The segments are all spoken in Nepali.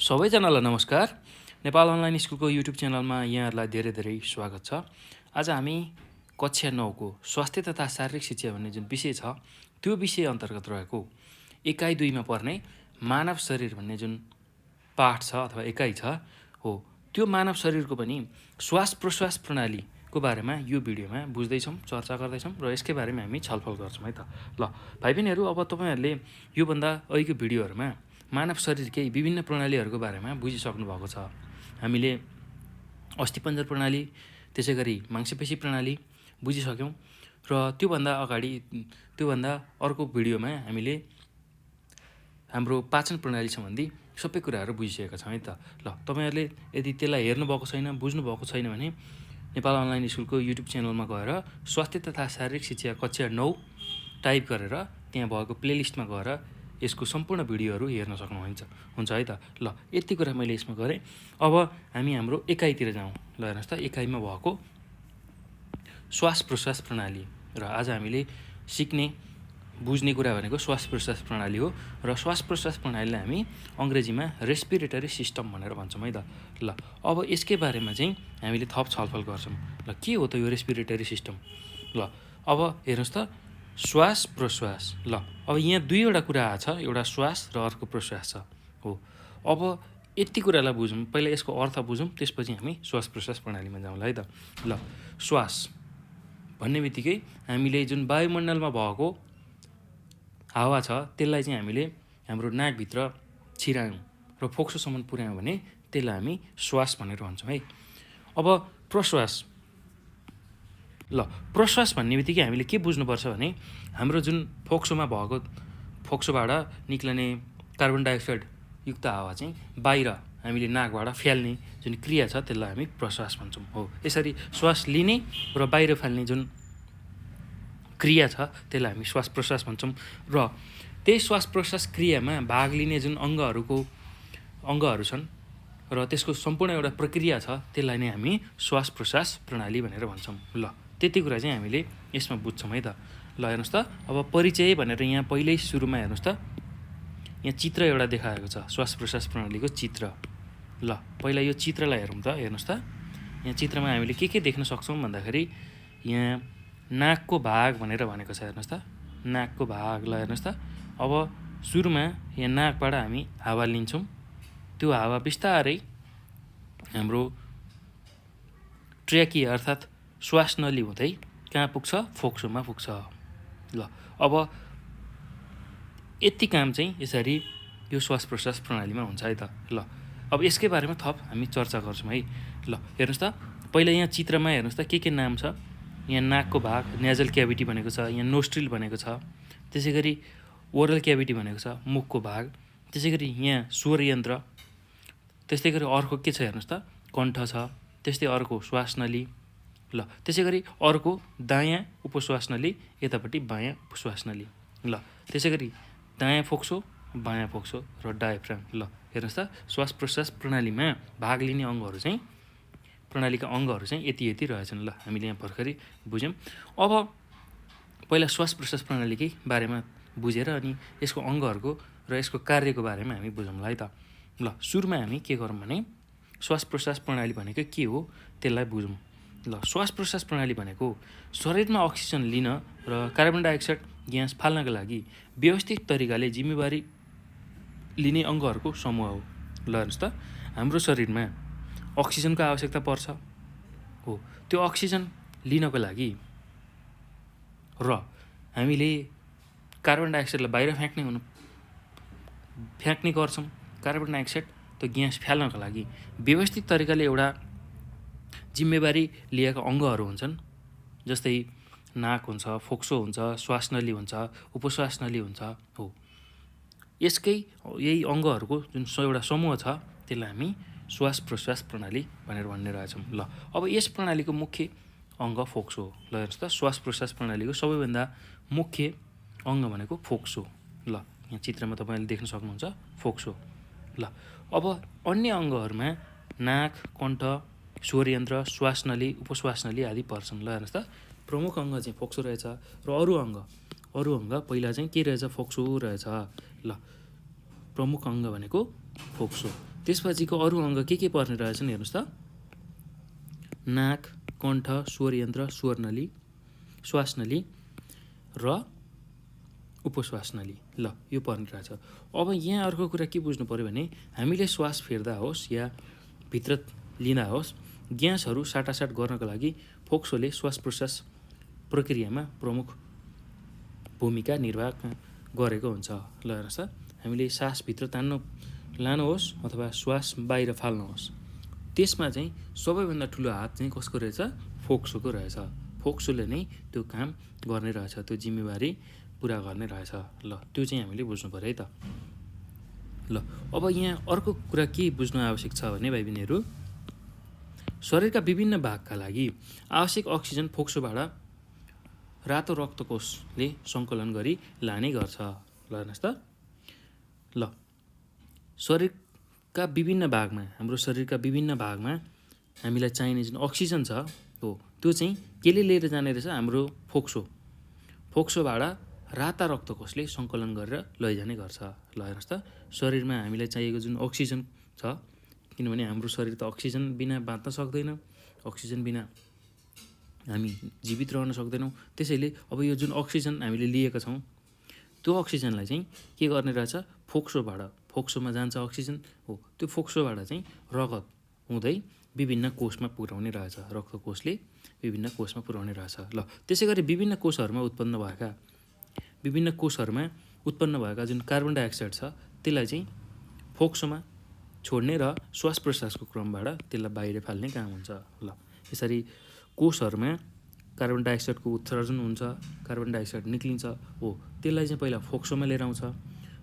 सबैजनालाई नमस्कार। नेपाल अनलाइन स्कुलको युट्युब च्यानलमा यहाँहरूलाई धेरै धेरै स्वागत छ। आज हामी कक्षा 9 को स्वास्थ्य तथा शारीरिक शिक्षा भन्ने जुन विषय छ त्यो विषय अन्तर्गत रहेको एकाइ 2 मा पर्ने मानव शरीर भन्ने जुन पाठ छ अथवा एकाइ छ हो त्यो मानव शरीरको पनि श्वास प्रश्वास प्रणालीको बारेमा यो भिडियोमा बुझ्दैछौँ, चर्चा गर्दैछौँ र यसकै बारेमा हामी छलफल गर्छौँ है त। ल भाइ बहिनीहरू, अब तपाईँहरूले योभन्दा अहिलेको भिडियोहरूमा मानव शरीरकै विभिन्न प्रणालीहरूको बारेमा बुझिसक्नु भएको छ। हामीले अस्थिपञ्जर प्रणाली, त्यसै गरी मांसपेशी प्रणाली बुझिसक्यौँ र त्योभन्दा अर्को भिडियोमा हामीले हाम्रो पाचन प्रणाली सम्बन्धी सबै कुराहरू बुझिसकेका छौँ है त। ल तपाईँहरूले यदि त्यसलाई हेर्नुभएको छैन, बुझ्नुभएको छैन भने नेपाल अनलाइन स्कुलको युट्युब च्यानलमा गएर स्वास्थ्य तथा शारीरिक शिक्षा कक्षा 9 टाइप गरेर त्यहाँ भएको प्लेलिस्टमा गएर यसको सम्पूर्ण भिडियोहरू हेर्न सक्नुहुन्छ है त। ल यति कुरा मैले यसमा गरेँ। अब हामी हाम्रो एकाइतिर जाउँ। ल हेर्नुहोस् त, एकाइमा भएको श्वास प्रश्वास प्रणाली र आज हामीले सिक्ने बुझ्ने कुरा भनेको श्वास प्रश्वास प्रणाली हो र श्वास प्रश्वास प्रणालीलाई हामी अङ्ग्रेजीमा रेस्पिरेटरी सिस्टम भनेर भन्छौँ है त। ल अब यसकै बारेमा चाहिँ हामीले थप छलफल गर्छौँ। ल के हो त यो रेस्पिरेटरी सिस्टम? ल अब हेर्नुहोस् त, श्वास प्रश्वास। ल अब यहाँ दुईवटा कुरा आएको छ, एउटा श्वास र अर्को प्रश्वास छ हो। अब यति कुरालाई बुझौँ, पहिला यसको अर्थ बुझौँ, त्यसपछि हामी श्वास प्रश्वास प्रणालीमा जाउँला है त। ल श्वास भन्ने बित्तिकै हामीले जुन वायुमण्डलमा भएको हावा छ त्यसलाई चाहिँ हामीले हाम्रो नाकभित्र छिरायौँ र फोक्सोसम्म पुर्यायौँ भने त्यसलाई हामी श्वास भनेर भन्छौँ है। अब प्रश्वास। ल प्रश्वास भन्ने बित्तिकै हामीले के बुझ्नुपर्छ भने हाम्रो जुन फोक्सोबाट निक्लने कार्बन डाइअक्साइड युक्त हावा चाहिँ बाहिर हामीले नाकबाट फ्याल्ने जुन क्रिया छ त्यसलाई हामी प्रश्वास भन्छौँ हो। यसरी श्वास लिने र बाहिर फाल्ने जुन क्रिया छ त्यसलाई हामी श्वास प्रश्वास भन्छौँ र त्यही श्वास प्रश्वास क्रियामा भाग लिने जुन अङ्गहरू छन् र त्यसको सम्पूर्ण एउटा प्रक्रिया छ त्यसलाई नै हामी श्वास प्रश्वास प्रणाली भनेर भन्छौँ। ल त्यति कुरा चाहिँ हामीले यसमा बुझ्छौँ है त। ल हेर्नुहोस् त, अब परिचय भनेर यहाँ पहिल्यै सुरुमा हेर्नुहोस् त, यहाँ चित्र एउटा देखाएको छ, श्वास प्रश्वास प्रणालीको चित्र। ल पहिला यो चित्रलाई हेरौँ त। हेर्नुहोस् त, यहाँ चित्रमा हामीले के देख्न सक्छौँ भन्दाखेरि यहाँ नाकको भाग भनेर भनेको छ। हेर्नुहोस् त, नाकको भाग। ल हेर्नुहोस् त, अब सुरुमा यहाँ नाकबाट हामी हावा लिन्छौँ, त्यो हावा बिस्तारै हाम्रो ट्र्याकी अर्थात् श्वास नली हुँदै कहाँ पुग्छ? फोक्सोमा पुग्छ। ल अब यति काम चाहिँ यसरी यो श्वास प्रश्वास प्रणालीमा हुन्छ है त। ल अब यसकै बारेमा थप हामी चर्चा गर्छौँ है। ल हेर्नुहोस् त, पहिला यहाँ चित्रमा हेर्नुहोस् त के नाम छ। यहाँ नाकको भाग नेजल क्याभिटी भनेको छ, यहाँ नोस्ट्रिल भनेको छ, त्यसै गरी ओरल क्याभिटी भनेको छ मुखको भाग, त्यसै गरी यहाँ स्वर यन्त्र, त्यस्तै गरी अर्को के छ हेर्नुहोस् त, कण्ठ छ, त्यस्तै अर्को श्वास नली। ल त्यसै गरी अर्को दायाँ उपश्वास नली, यतापट्टि बायाँ उपश्वास नली। ल त्यसै गरी दायाँ फोक्सो, बायाँ फोक्सो र डायफ्राम। ल हेर्नुहोस् त, श्वास प्रश्वास प्रणालीमा भाग लिने प्रणालीका अङ्गहरू चाहिँ यति रहेछन्। ल हामीले यहाँ भर्खरै बुझ्यौँ। अब पहिला श्वास प्रश्वास प्रणालीकै बारेमा बुझेर अनि यसको अङ्गहरूको र यसको कार्यको बारेमा हामी बुझौँला है त। ल सुरुमा हामी के गरौँ भने श्वास प्रश्वास प्रणाली भनेको के हो त्यसलाई बुझौँ। ल श्वास प्रश्वास प्रणाली भनेको शरीरमा अक्सिजन लिन र कार्बन डाइअक्साइड ग्यास फाल्नका लागि व्यवस्थित तरिकाले जिम्मेवारी लिने अङ्गहरूको समूह हो। ल हेर्नुहोस् त, हाम्रो शरीरमा अक्सिजनको आवश्यकता पर्छ हो। त्यो अक्सिजन लिनको लागि र हामीले कार्बन डाइअक्साइडलाई बाहिर फ्याँक्ने गर्छौँ। कार्बन डाइअक्साइड त्यो ग्यास फ्याल्नको लागि व्यवस्थित तरिकाले एउटा जिम्मेवारी लिएका अङ्गहरू हुन्छन्, जस्तै नाक हुन्छ, फोक्सो हुन्छ, श्वास नली हुन्छ, उपश्वास नली हुन्छ हो। यही अङ्गहरूको जुन एउटा समूह छ त्यसलाई हामी श्वास प्रश्वास प्रणाली भनेर भन्ने रहेछौँ। ल अब यस प्रणालीको मुख्य अङ्ग फोक्सो हो। ल हेर्नुहोस् त, श्वास प्रश्वास प्रणालीको सबैभन्दा मुख्य अङ्ग भनेको फोक्सो। ल यहाँ चित्रमा तपाईँले देख्न सक्नुहुन्छ फोक्सो। ल अब अन्य अङ्गहरूमा नाक, कण्ठ, स्वर यन्त्र, श्वास नली, उपश्वास नली आदि पर्छन्। ल हेर्नुहोस् त, प्रमुख अङ्ग चाहिँ फोक्सो रहेछ र अरू अङ्ग पहिला चाहिँ के रहेछ? फोक्सो रहेछ। ल प्रमुख अङ्ग भनेको फोक्सो। त्यसपछिको अरू अङ्ग के पर्ने रहेछन् हेर्नुहोस् त, नाक, कण्ठ, स्वर यन्त्र, स्वर नली, श्वास नली र उपश्वास नली। ल यो पर्ने रहेछ। अब यहाँ अर्को कुरा के बुझ्नु पऱ्यो भने हामीले श्वास फेर्दा होस् या भित्र लिँदा होस्, ग्यासहरू साटासाट गर्नको लागि फोक्सोले श्वास प्रश्वास प्रक्रियामा प्रमुख भूमिका निर्वाह गरेको हुन्छ। ल हेर्नुहोस् त, हामीले सास भित्र लानुहोस् अथवा श्वास बाहिर फाल्नुहोस्, त्यसमा चाहिँ सबैभन्दा ठुलो हात चाहिँ कसको रहेछ? फोक्सोको रहेछ। फोक्सोले नै त्यो काम गर्ने रहेछ, त्यो जिम्मेवारी पुरा गर्ने रहेछ। ल त्यो चाहिँ हामीले बुझ्नु पऱ्यो है त। ल अब यहाँ अर्को कुरा के बुझ्नु आवश्यक छ भने भाइ बहिनीहरू, शरीरका विभिन्न भागका लागि आवश्यक अक्सिजन फोक्सोबाट रातो रक्तकोषले सङ्कलन गरी लाने गर्छ। ल हेर्नुहोस् त, ल शरीरका विभिन्न भागमा, हाम्रो शरीरका विभिन्न भागमा हामीलाई चाहिने जुन अक्सिजन छ हो त्यो चाहिँ केले लिएर जाने रहेछ? हाम्रो फोक्सोबाट राता रक्तकोषले सङ्कलन गरेर लैजाने गर्छ। ल हेर्नुहोस् त, शरीरमा हामीलाई चाहिएको जुन अक्सिजन छ, किनभने हाम्रो शरीर त अक्सिजन बिना बाँच्न सक्दैन, अक्सिजन बिना हामी जीवित रहन सक्दैनौँ। त्यसैले अब यो जुन अक्सिजन हामीले लिएका छौँ त्यो अक्सिजनलाई चाहिँ के गर्ने रहेछ? फोक्सोमा जान्छ अक्सिजन हो, त्यो फोक्सोबाट चाहिँ रगत हुँदै विभिन्न कोषमा पुर्याउने रहेछ, रक्तकोषले विभिन्न कोषमा पुर्याउने रहेछ। ल त्यसै गरी विभिन्न कोषहरूमा उत्पन्न भएका जुन कार्बन डाइअक्साइड छ त्यसलाई चाहिँ फोक्सोमा छोड्ने र श्वास प्रश्वासको क्रमबाट त्यसलाई बाहिर फाल्ने काम हुन्छ। ल यसरी कोषहरूमा कार्बन डाइअक्साइडको उत्सर्जन हुन्छ, कार्बन डाइअक्साइड निक्लिन्छ हो, त्यसलाई चाहिँ पहिला फोक्सोमा लिएर आउँछ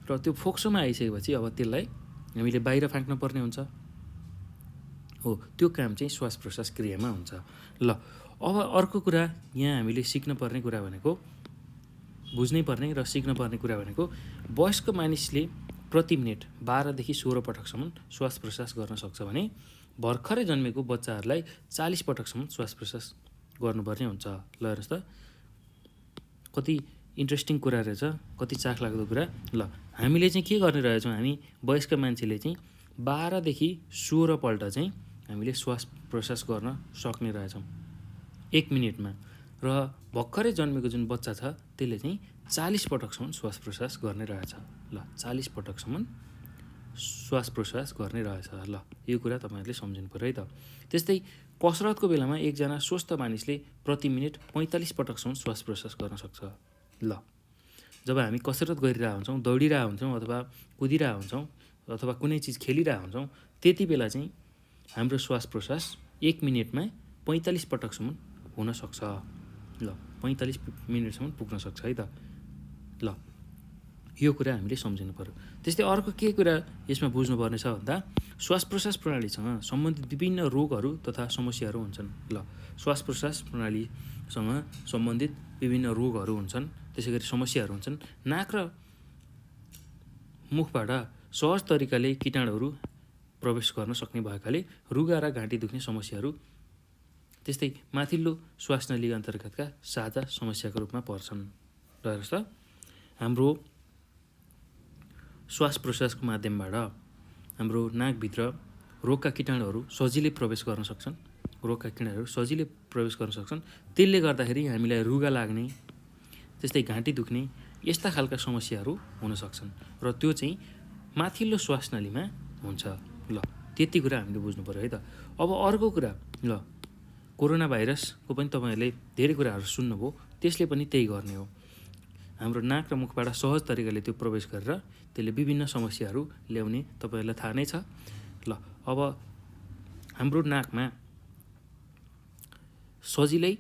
र त्यो फोक्सोमा आइसकेपछि अब त्यसलाई हामीले बाहिर फ्याँक्न पर्ने हुन्छ हो, त्यो काम चाहिँ श्वास प्रश्वास क्रियामा हुन्छ। ल अब अर्को कुरा यहाँ हामीले सिक्नुपर्ने कुरा भनेको, बुझ्नै पर्ने र सिक्नुपर्ने कुरा भनेको, वयस्क मानिसले प्रति मिनेट 12 देखि 16 पटकसम्म श्वास प्रश्वास गर्न सक्छ भने भर्खरै जन्मेको बच्चाहरूलाई 40 पटकसम्म श्वास प्रश्वास गर्नुपर्ने हुन्छ। ल हेर्नुहोस् त, कति इन्ट्रेस्टिङ कुरा रहेछ, कति चाखलाग्दो कुरा। ल हामीले चाहिँ के गर्ने रहेछौँ, हामी वयस्क मान्छेले चाहिँ 12 देखि 16 पल्ट चाहिँ हामीले श्वास प्रश्वास गर्न सक्ने रहेछौँ 1 मिनेटमा, र भर्खरै जन्मेको जुन बच्चा छ त्यसले चाहिँ 40 पटकसम्म श्वास प्रश्वास गर्ने रहेछ। ल 40 पटकसम्म श्वास प्रश्वास गर्ने रहेछ। ल यो कुरा तपाईँहरूले सम्झिनु पऱ्यो है त। त्यस्तै कसरतको बेलामा एकजना स्वस्थ मानिसले प्रति मिनेट 45 पटकसम्म श्वास प्रश्वास गर्न सक्छ। ल जब हामी कसरत गरिरहेको हुन्छौँ, दौडिरहेको हुन्छौँ अथवा कुदिरहेको हुन्छौँ अथवा कुनै चिज खेलिरहेको हुन्छौँ, त्यति बेला चाहिँ हाम्रो श्वास प्रश्वास 1 मिनेटमा 45 पटकसम्म हुनसक्छ। ल 45 मिनटसम्म पुग्न सक्छ है त। ल यो कुरा हामीले सम्झिनु पऱ्यो। त्यस्तै अर्को के कुरा यसमा बुझ्नुपर्ने छ भन्दा, श्वास प्रश्वास प्रणालीसँग सम्बन्धित विभिन्न रोगहरू तथा समस्याहरू हुन्छन्। ल श्वास प्रश्वास प्रणालीसँग सम्बन्धित विभिन्न रोगहरू हुन्छन्, त्यसै गरी समस्याहरू हुन्छन्। नाक र मुखबाट सहज तरिकाले कीटाणुहरू प्रवेश गर्न सक्ने भएकाले रुगा र घाँटी दुख्ने समस्याहरू त्यस्तै माथिल्लो श्वास नली अन्तर्गतका साझा समस्याको रूपमा पर्छन्। र हेर्नुहोस् त, हाम्रो श्वास प्रश्वासको माध्यमबाट हाम्रो नाकभित्र रोगका कीटाणुहरू सजिलै प्रवेश गर्न सक्छन्, त्यसले गर्दाखेरि हामीलाई रुगा लाग्ने, त्यस्तै घाँटी दुख्ने यस्ता खालका समस्याहरू हुन सक्छन् र त्यो चाहिँ माथिल्लो श्वास नलीमा हुन्छ। ल त्यति कुरा हामीले बुझ्नु पऱ्यो है त। अब अर्को कुरा, ल कोरोना भाइरसको पनि तपाईँहरूले धेरै कुराहरू सुन्नुभयो, त्यसले पनि त्यही गर्ने हो। हाम्रो नाक र मुखबाट सहज तरिकाले त्यो प्रवेश गरेर त्यसले विभिन्न समस्याहरू ल्याउने तपाईँहरूलाई थाहा नै छ। ल अब हाम्रो नाकमा सजिलै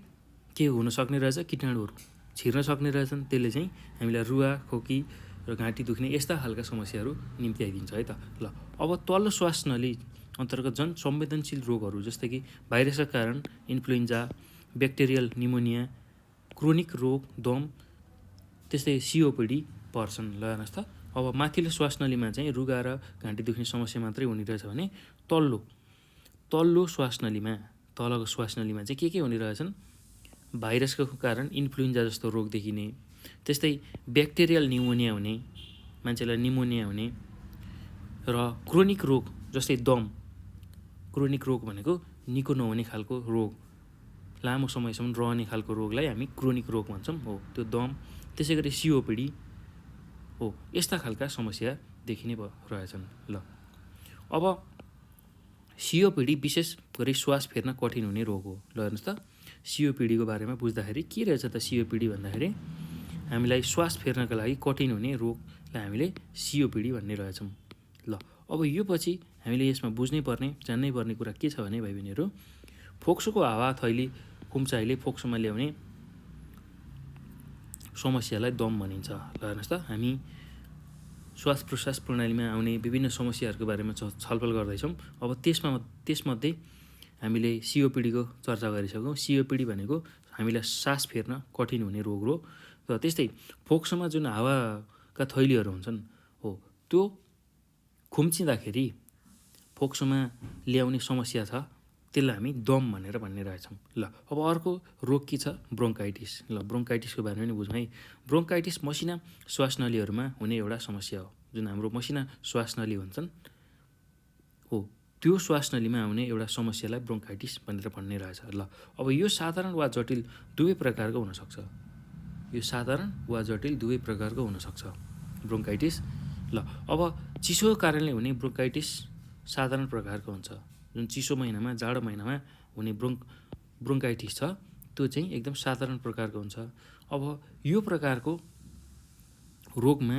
के हुन सक्ने रहेछ, कीटाणुहरू छिर्न सक्ने रहेछन्, त्यसले चाहिँ हामीलाई रुवा, खोकी र घाँटी दुख्ने यस्ता खालका समस्याहरू निम्ति आइदिन्छ है त। ल अब तल्लो श्वास नली अन्तर्गत झन् संवेदनशील रोगहरू जस्तै कि भाइरसका कारण इन्फ्लुएन्जा, ब्याक्टेरियल निमोनिया, क्रोनिक रोग, दम, त्यस्तै सिओपिडी पर्छन्। ल हेर्नुहोस् त, अब माथिल्लो श्वास नलीमा चाहिँ रुगा र घाँटी दुख्ने समस्या मात्रै हुने रहेछ भने तल्लो श्वास नलीमा चाहिँ के हुने रहेछन्, भाइरसको कारण इन्फ्लुएन्जा जस्तो रोग देखिने, त्यस्तै ब्याक्टेरियल निमोनिया हुने, मान्छेलाई निमोनिया हुने र क्रोनिक रोग जस्तै दम, क्रोनिक रोग भनेको निको नहुने खालको रोग, लामो समयसम्म रहने खालको रोगलाई हामी क्रोनिक रोग भन्छौँ हो, त्यो दम। त्यसै गरी सिओपिडी हो, यस्ता खालका समस्या देखिने रहेछन्। ल अब सिओपिडी विशेष गरी श्वास फेर्न कठिन हुने रोग हो। ल हेर्नुहोस् त, सिओपिडीको बारेमा बुझ्दाखेरि के रहेछ त सिओपिडी भन्दाखेरि हामीलाई श्वास फेर्नका लागि कठिन हुने रोगलाई हामीले सिओपिडी भन्ने रहेछौँ। ल अब यो पछि हामीले यसमा बुझ्नै पर्ने जान्नै पर्ने कुरा के छ भने भाइ बहिनीहरू, फोक्सोको हावा थैली कुम्चाइले फोक्सोमा ल्याउने समस्यालाई दम भनिन्छ। ल हेर्नुहोस् त, हामी श्वास प्रश्वास प्रणालीमा आउने विभिन्न समस्याहरूको बारेमा छलफल गर्दैछौँ। अब त्यसमध्ये हामीले सिओपिडीको चर्चा गरिसक्यौँ। सिओपिडी भनेको हामीलाई सास फेर्न कठिन हुने रोग हो। र त्यस्तै फोक्सोमा जुन हावाका थैलीहरू हुन्छन् हो, त्यो खुम्चिँदाखेरि फोक्सोमा ल्याउने समस्या छ, त्यसलाई हामी दम भनेर भन्ने रहेछौँ। ल अब अर्को रोग के छ, ब्रोङ्काइटिस। ल ब्रोङ्काइटिसको बारेमा पनि बुझौँ है। ब्रोङ्काइटिस मसिना श्वासनलीहरूमा हुने एउटा समस्या हो। जुन हाम्रो मसिना श्वासनली हुन्छन् हो, त्यो श्वासनलीमा आउने एउटा समस्यालाई ब्रोङ्काइटिस भनेर भन्ने रहेछ। ल अब यो साधारण वा जटिल दुवै प्रकारको हुनसक्छ। यो साधारण वा जटिल दुवै प्रकारको हुनसक्छ ब्रोङ्काइटिस। ल अब चिसोको कारणले हुने ब्रोङ्काइटिस साधारण प्रकारको हुन्छ। जुन चिसो महिनामा, जाडो महिनामा हुने ब्रोङ्काइटिस छ, त्यो चाहिँ एकदम साधारण प्रकारको हुन्छ। अब यो प्रकारको रोगमा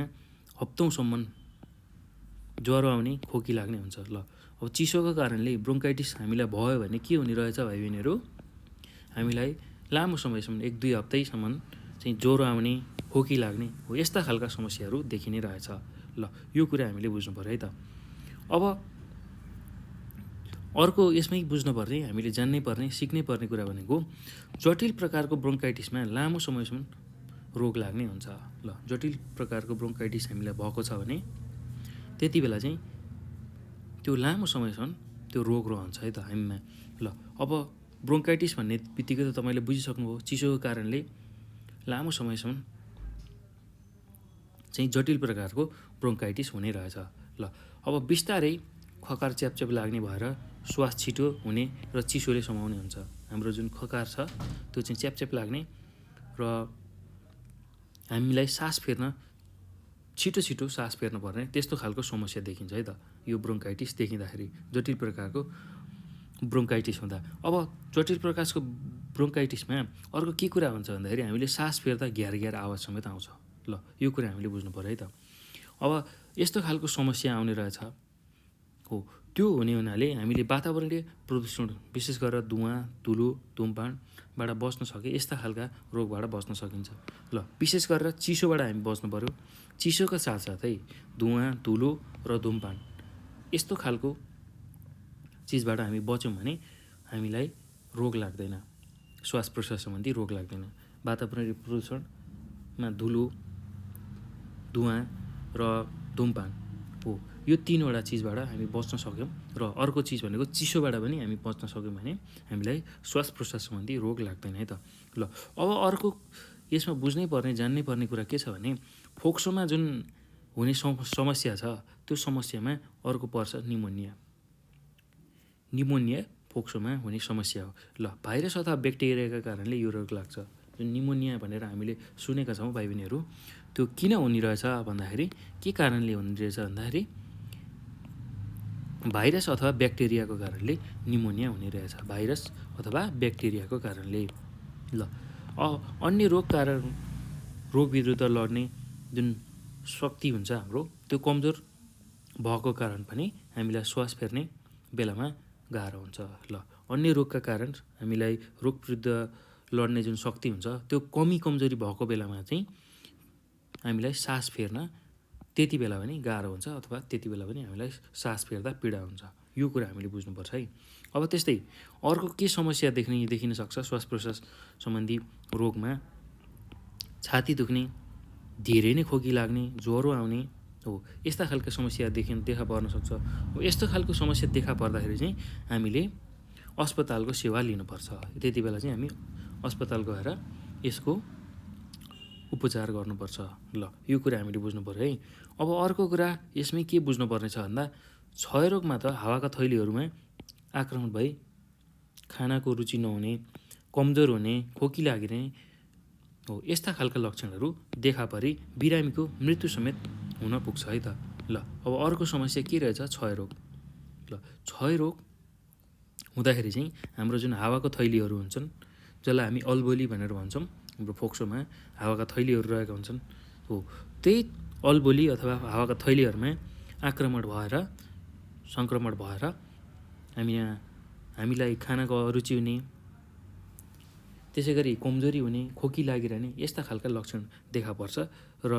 हप्तौँसम्म ज्वरो आउने, खोकी लाग्ने हुन्छ। ल अब चिसोको कारणले ब्रोङ्काइटिस हामीलाई भयो भने के हुने रहेछ भाइ बहिनीहरू, हामीलाई लामो समयसम्म 1-2 हप्तैसम्म चाहिँ ज्वरो आउने, खोकी लाग्ने हो, यस्ता खालका समस्याहरू देखिने रहेछ। ल यो कुरा हामीले बुझ्नु पऱ्यो है त। अब अर्को यसमै बुझ्नुपर्ने, हामीले जान्नै पर्ने, सिक्नै पर्ने कुरा भनेको जटिल प्रकारको ब्रोङ्काइटिसमा लामो समयसम्म रोग लाग्ने हुन्छ। ल जटिल प्रकारको ब्रोङ्काइटिस हामीलाई भएको छ भने त्यति बेला चाहिँ त्यो लामो समयसम्म त्यो रोग रहन्छ है त हामीमा। ल अब ब्रोङ्काइटिस भन्ने बित्तिकै त तपाईँले बुझिसक्नुभयो, चिसोको कारणले लामो समयसम्म चाहिँ जटिल प्रकारको ब्रोङ्काइटिस हुने रहेछ। ल अब बिस्तारै खकार च्यापच्याप लाग्ने भएर श्वास छिटो हुने र चिसोले समाउने हुन्छ। हाम्रो जुन खकार छ त्यो चाहिँ च्यापच्याप लाग्ने र हामीलाई सास फेर्न छिटो सास फेर्न पर्ने, त्यस्तो खालको समस्या देखिन्छ है त यो ब्रोङ्काइटिस देखिँदाखेरि, जटिल प्रकारको ब्रोङ्काइटिस हुँदा। अब जटिल प्रकारको ब्रोङ्काइटिसमा अर्को के कुरा हुन्छ भन्दाखेरि हामीले सास फेर्दा घ्यार आवाज समेत आउँछ। ल यो कुरा हामीले बुझ्नु पऱ्यो है त। अब यस्तो खालको समस्या आउने रहेछ हो, त्यो हुने हुनाले हामीले वातावरणीय प्रदूषण, विशेष गरेर धुवाँ, धुलो, धुमपानबाट बस्न सके यस्ता खालका रोगबाट बस्न सकिन्छ। ल विशेष गरेर चिसोबाट हामी बस्नु पऱ्यो। चिसोका साथसाथै धुवाँ, धुलो र धुमपान यस्तो खालको चिजबाट हामी बच्यौँ भने हामीलाई रोग लाग्दैन, श्वास प्रश्वास सम्बन्धी रोग लाग्दैन। वातावरणीय प्रदूषणमा धुलो, धुवाँ र धुमपान हो, यो 3वटा चिजबाट हामी बच्न सक्यौँ र अर्को चिज भनेको चिसोबाट पनि हामी बच्न सक्यौँ भने हामीलाई श्वास प्रश्वास सम्बन्धी रोग लाग्दैन है त। ल अब अर्को यसमा बुझ्नै पर्ने, जान्नै पर्ने कुरा के छ भने फोक्सोमा जुन हुने समस्या छ, त्यो समस्यामा अर्को पर्छ निमोनिया। निमोनिया फोक्सोमा हुने समस्या हो। ल भाइरस अथवा ब्याक्टेरियाका कारणले यो रोग लाग्छ। जुन निमोनिया भनेर हामीले सुनेका छौँ भाइ बहिनीहरू, त्यो किन हुने रहेछ भन्दाखेरि, के कारणले हुने रहेछ भन्दाखेरि भाइरस अथवा ब्याक्टेरियाको कारणले निमोनिया हुने रहेछ, भाइरस अथवा ब्याक्टेरियाको कारणले। ल अन्य रोग विरुद्ध लड्ने जुन शक्ति हुन्छ हाम्रो, त्यो कमजोर भएको कारण पनि हामीलाई श्वास फेर्ने बेलामा गाह्रो हुन्छ। ल अन्य रोगका कारण हामीलाई रोग विरुद्ध लड्ने जुन शक्ति हुन्छ त्यो कमजोरी भएको बेलामा चाहिँ हामीलाई सास फेर्न त्यति बेला पनि गाह्रो हुन्छ, अथवा त्यति बेला पनि हामीलाई सास फेर्दा पीडा हुन्छ। यो कुरा हामीले बुझ्नुपर्छ है। अब त्यस्तै अर्को के समस्या देखिन सक्छ श्वास प्रश्वास सम्बन्धी रोगमा, छाती दुख्ने, धेरै नै खोकी लाग्ने, ज्वरो आउने हो, यस्ता खालका समस्या देखा पर्न सक्छ। यस्तो खालको समस्या देखा पर्दाखेरि चाहिँ हामीले अस्पतालको सेवा लिनुपर्छ। त्यति बेला चाहिँ हामी अस्पताल गएर यसको उपचार गर्नुपर्छ। ल यो कुरा हामीले बुझ्नु पऱ्यो है। अब अर्को कुरा यसमै के बुझ्नुपर्ने छ भन्दा क्षयरोगमा त हावाका थैलीहरूमा आक्रमण भई खानाको रुचि नहुने, कमजोर हुने, खोकी लागिने हो यस्ता खालका लक्षणहरू देखा परी बिरामीको मृत्यु समेत हुन पुग्छ है त। ल अब अर्को समस्या के रहेछ? क्षयरोग। ल क्षयरोग हुँदाखेरि चाहिँ हाम्रो जुन हावाको थैलीहरू हुन्छन्, जसलाई हामी अल्बोली भनेर भन्छौँ, हाम्रो फोक्सोमा हावाका थैलीहरू रहेका हुन्छन्, हो त्यही अल्बोली अथवा हावाका थैलीहरूमा सङ्क्रमण भएर हामीलाई खानाको अरुचि हुने, त्यसै गरी कमजोरी हुने, खोकी लागिरहने यस्ता खालका लक्षण देखा पर्छ र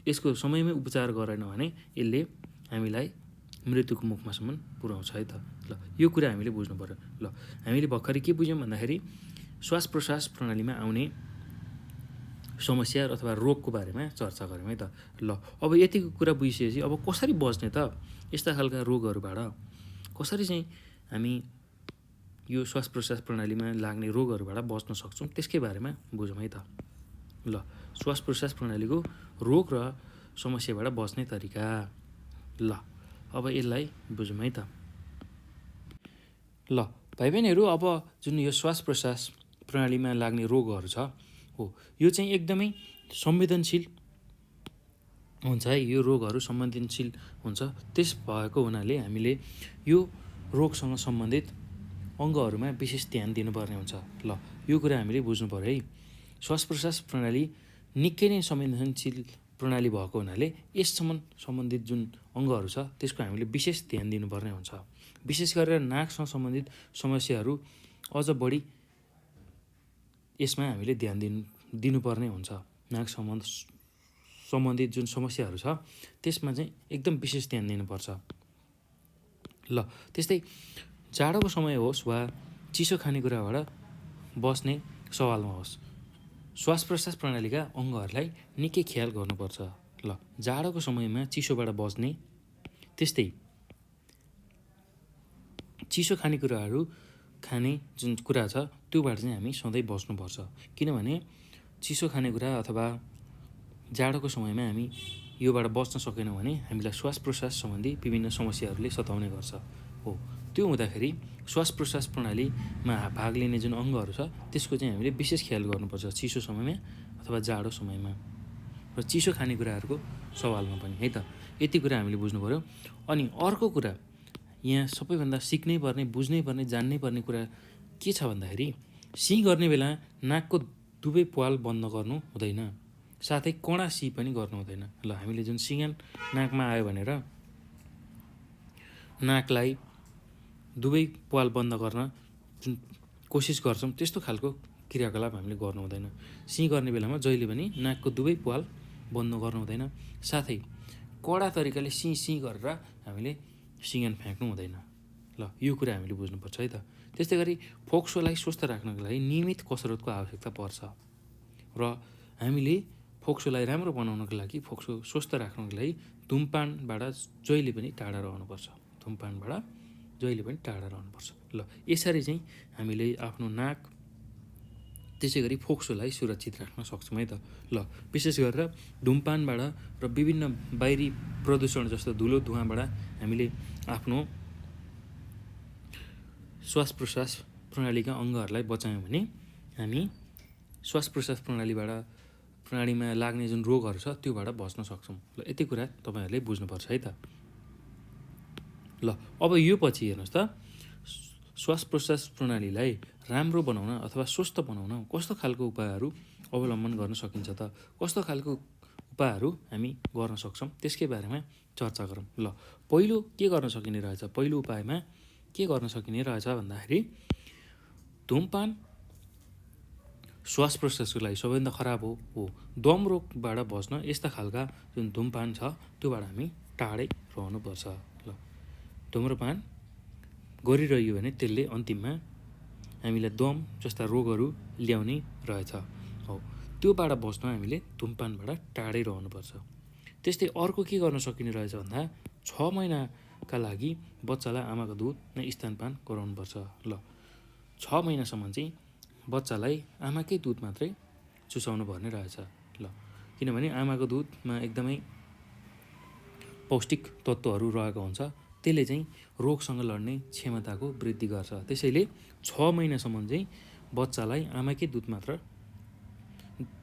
यसको समयमै उपचार गरेन भने यसले हामीलाई मृत्युको मुखमासम्म पुर्याउँछ है त। ल यो कुरा हामीले बुझ्नु पऱ्यो। ल हामीले भर्खरै के बुझ्यौँ भन्दाखेरि श्वास प्रश्वास प्रणालीमा आउने समस्या अथवा रोगको बारेमा चर्चा गऱ्यौँ है त। ल अब यतिको कुरा बुझिसकेपछि अब कसरी बच्ने त यस्ता खालका रोगहरूबाट, कसरी चाहिँ हामी यो श्वास प्रश्वास प्रणालीमा लाग्ने रोगहरूबाट बच्न सक्छौँ त्यसकै बारेमा बुझौँ है त। ल श्वास प्रश्वास प्रणालीको रोग र समस्याबाट बच्ने तरिका। ल अब यसलाई बुझौँ है त। ल भाइ बहिनीहरू, अब जुन यो श्वास प्रश्वास प्रणालीमा लाग्ने रोगहरू छ, हो यो चाहिँ एकदमै संवेदनशील हुन्छ है। यो रोगहरू संवेदनशील हुन्छ। त्यस भएको हुनाले हामीले यो रोगसँग सम्बन्धित अङ्गहरूमा विशेष ध्यान दिनुपर्ने हुन्छ। ल यो कुरा हामीले बुझ्नु पऱ्यो है। श्वास प्रश्वास प्रणाली निकै नै संवेदनशील प्रणाली भएको हुनाले यससँग सम्बन्धित जुन अङ्गहरू छ त्यसको हामीले विशेष ध्यान दिनुपर्ने हुन्छ। विशेष गरेर नाकसँग सम्बन्धित समस्याहरू अझ बढी यसमा हामीले ध्यान दिनुपर्ने हुन्छ। नाक सम्बन्धित जुन समस्याहरू छ त्यसमा चाहिँ एकदम विशेष ध्यान दिनुपर्छ। ल त्यस्तै जाडोको समय होस् वा चिसो खानेकुराबाट बस्ने सवालमा होस्, श्वास प्रश्वास प्रणालीका अङ्गहरूलाई निकै ख्याल गर्नुपर्छ। ल जाडोको समयमा चिसोबाट बस्ने, त्यस्तै चिसो खानेकुराहरू खाने जुन कुरा छ त्योबाट चाहिँ हामी सधैँ बस्नुपर्छ। किनभने चिसो खानेकुरा अथवा जाडोको समयमा हामी योबाट बच्न सकेनौँ भने हामीलाई श्वास प्रश्वास सम्बन्धी विभिन्न समस्याहरूले सताउने गर्छ। हो त्यो हुँदाखेरि श्वास प्रश्वास प्रणालीमा भाग लिने जुन अङ्गहरू छ त्यसको चाहिँ हामीले विशेष ख्याल गर्नुपर्छ चिसो समयमा अथवा जाडो समयमा र चिसो खानेकुराहरूको सवालमा पनि है त। यति कुरा हामीले बुझ्नु पऱ्यो। अनि अर्को कुरा यहाँ सबैभन्दा सिक्नै पर्ने, बुझ्नै पर्ने, जान्नै पर्ने कुरा के छ भन्दाखेरि सी गर्ने बेला नाकको दुवै प्वाल बन्द गर्नु हुँदैन, साथै कडा सी पनि गर्नु हुँदैन। ल हामीले जुन सिँगान नाकमा आयो भनेर नाकलाई दुवै प्वाल बन्द गर्न जुन कोसिस गर्छौँ त्यस्तो खालको क्रियाकलाप हामीले गर्नु हुँदैन। सी गर्ने बेलामा जहिले पनि नाकको दुवै प्वाल बन्द गर्नु हुँदैन, साथै कडा तरिकाले सी गरेर हामीले सिँगान फ्याँक्नु हुँदैन। ल यो कुरा हामीले बुझ्नुपर्छ है त। त्यस्तै गरी फोक्सोलाई स्वस्थ राख्नको लागि नियमित कसरतको आवश्यकता पर्छ र हामीले फोक्सोलाई राम्रो बनाउनको लागि, फोक्सो स्वस्थ राख्नको लागि धुमपानबाट जहिले पनि टाढा रहनुपर्छ। ल यसरी चाहिँ हामीले आफ्नो नाक त्यसै गरी फोक्सोलाई सुरक्षित राख्न सक्छौँ है त। ल विशेष गरेर धुमपानबाट र विभिन्न बाहिरी प्रदूषण जस्तो धुलो धुवाँबाट हामीले आफ्नो श्वास प्रश्वास प्रणालीका अङ्गहरूलाई बचायौँ भने हामी श्वास प्रश्वास प्रणालीमा लाग्ने जुन रोगहरू छ त्योबाट बच्न सक्छौँ। ल यति कुरा तपाईँहरूले बुझ्नुपर्छ है त। ल अब यो पछि हेर्नुहोस् त, श्वास प्रश्वास प्रणालीलाई राम्रो बनाउन अथवा स्वस्थ बनाउन कस्तो खालको उपायहरू अवलम्बन गर्न सकिन्छ त, कस्तो खालको उपायहरू हामी गर्न सक्छौँ त्यसकै बारेमा चर्चा गरौँ। ल पहिलो के गर्न सकिने रहेछ, पहिलो उपायमा के गर्न सकिने रहेछ भन्दाखेरि धुमपान श्वास प्रश्वासको लागि सबैभन्दा खराब हो। दम रोगबाट बच्न यस्ता खालका जुन धुमपान छ त्योबाट हामी टाढै रहनुपर्छ। ल धुम्रपान गरिरह्यो भने त्यसले अन्तिममा हामीलाई दम जस्ता रोगहरू ल्याउने रहेछ। हो त्योबाट बस्न हामीले धुमपानबाट टाढै रहनुपर्छ। त्यस्तै अर्को के गर्न सकिने रहेछ भन्दा 6 महिनाका लागि बच्चालाई आमाको दुध नै स्तनपान गराउनुपर्छ। ल 6 महिनासम्म चाहिँ बच्चालाई आमाकै दुध मात्रै चुसाउनु पर्ने रहेछ। ल किनभने आमाको दुधमा एकदमै पौष्टिक तत्त्वहरू रहेको हुन्छ, त्यसले चाहिँ रोगसँग लड्ने क्षमताको वृद्धि गर्छ। त्यसैले 6 महिनासम्म चाहिँ बच्चालाई आमाकै दुध मात्र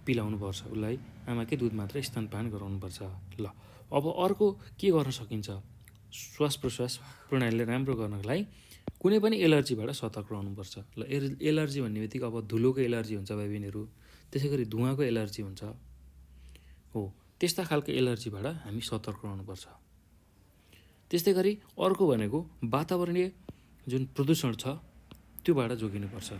पिलाउनुपर्छ, उसलाई आमाकै दुध मात्र स्तनपान गराउनुपर्छ। ल अब अर्को के गर्न सकिन्छ? श्वास प्रश्वास प्रणालीलाई राम्रो गर्नको लागि कुनै पनि एलर्जीबाट सतर्क रहनुपर्छ। ल एलर्जी भन्ने बित्तिकै अब धुलोको एलर्जी हुन्छ भाइ बहिनीहरू, त्यसै गरी धुवाँको एलर्जी हुन्छ, हो त्यस्ता खालको एलर्जीबाट हामी सतर्क रहनुपर्छ। त्यस्तै गरी अर्को भनेको वातावरणीय जुन प्रदूषण छ त्योबाट जोगिनुपर्छ,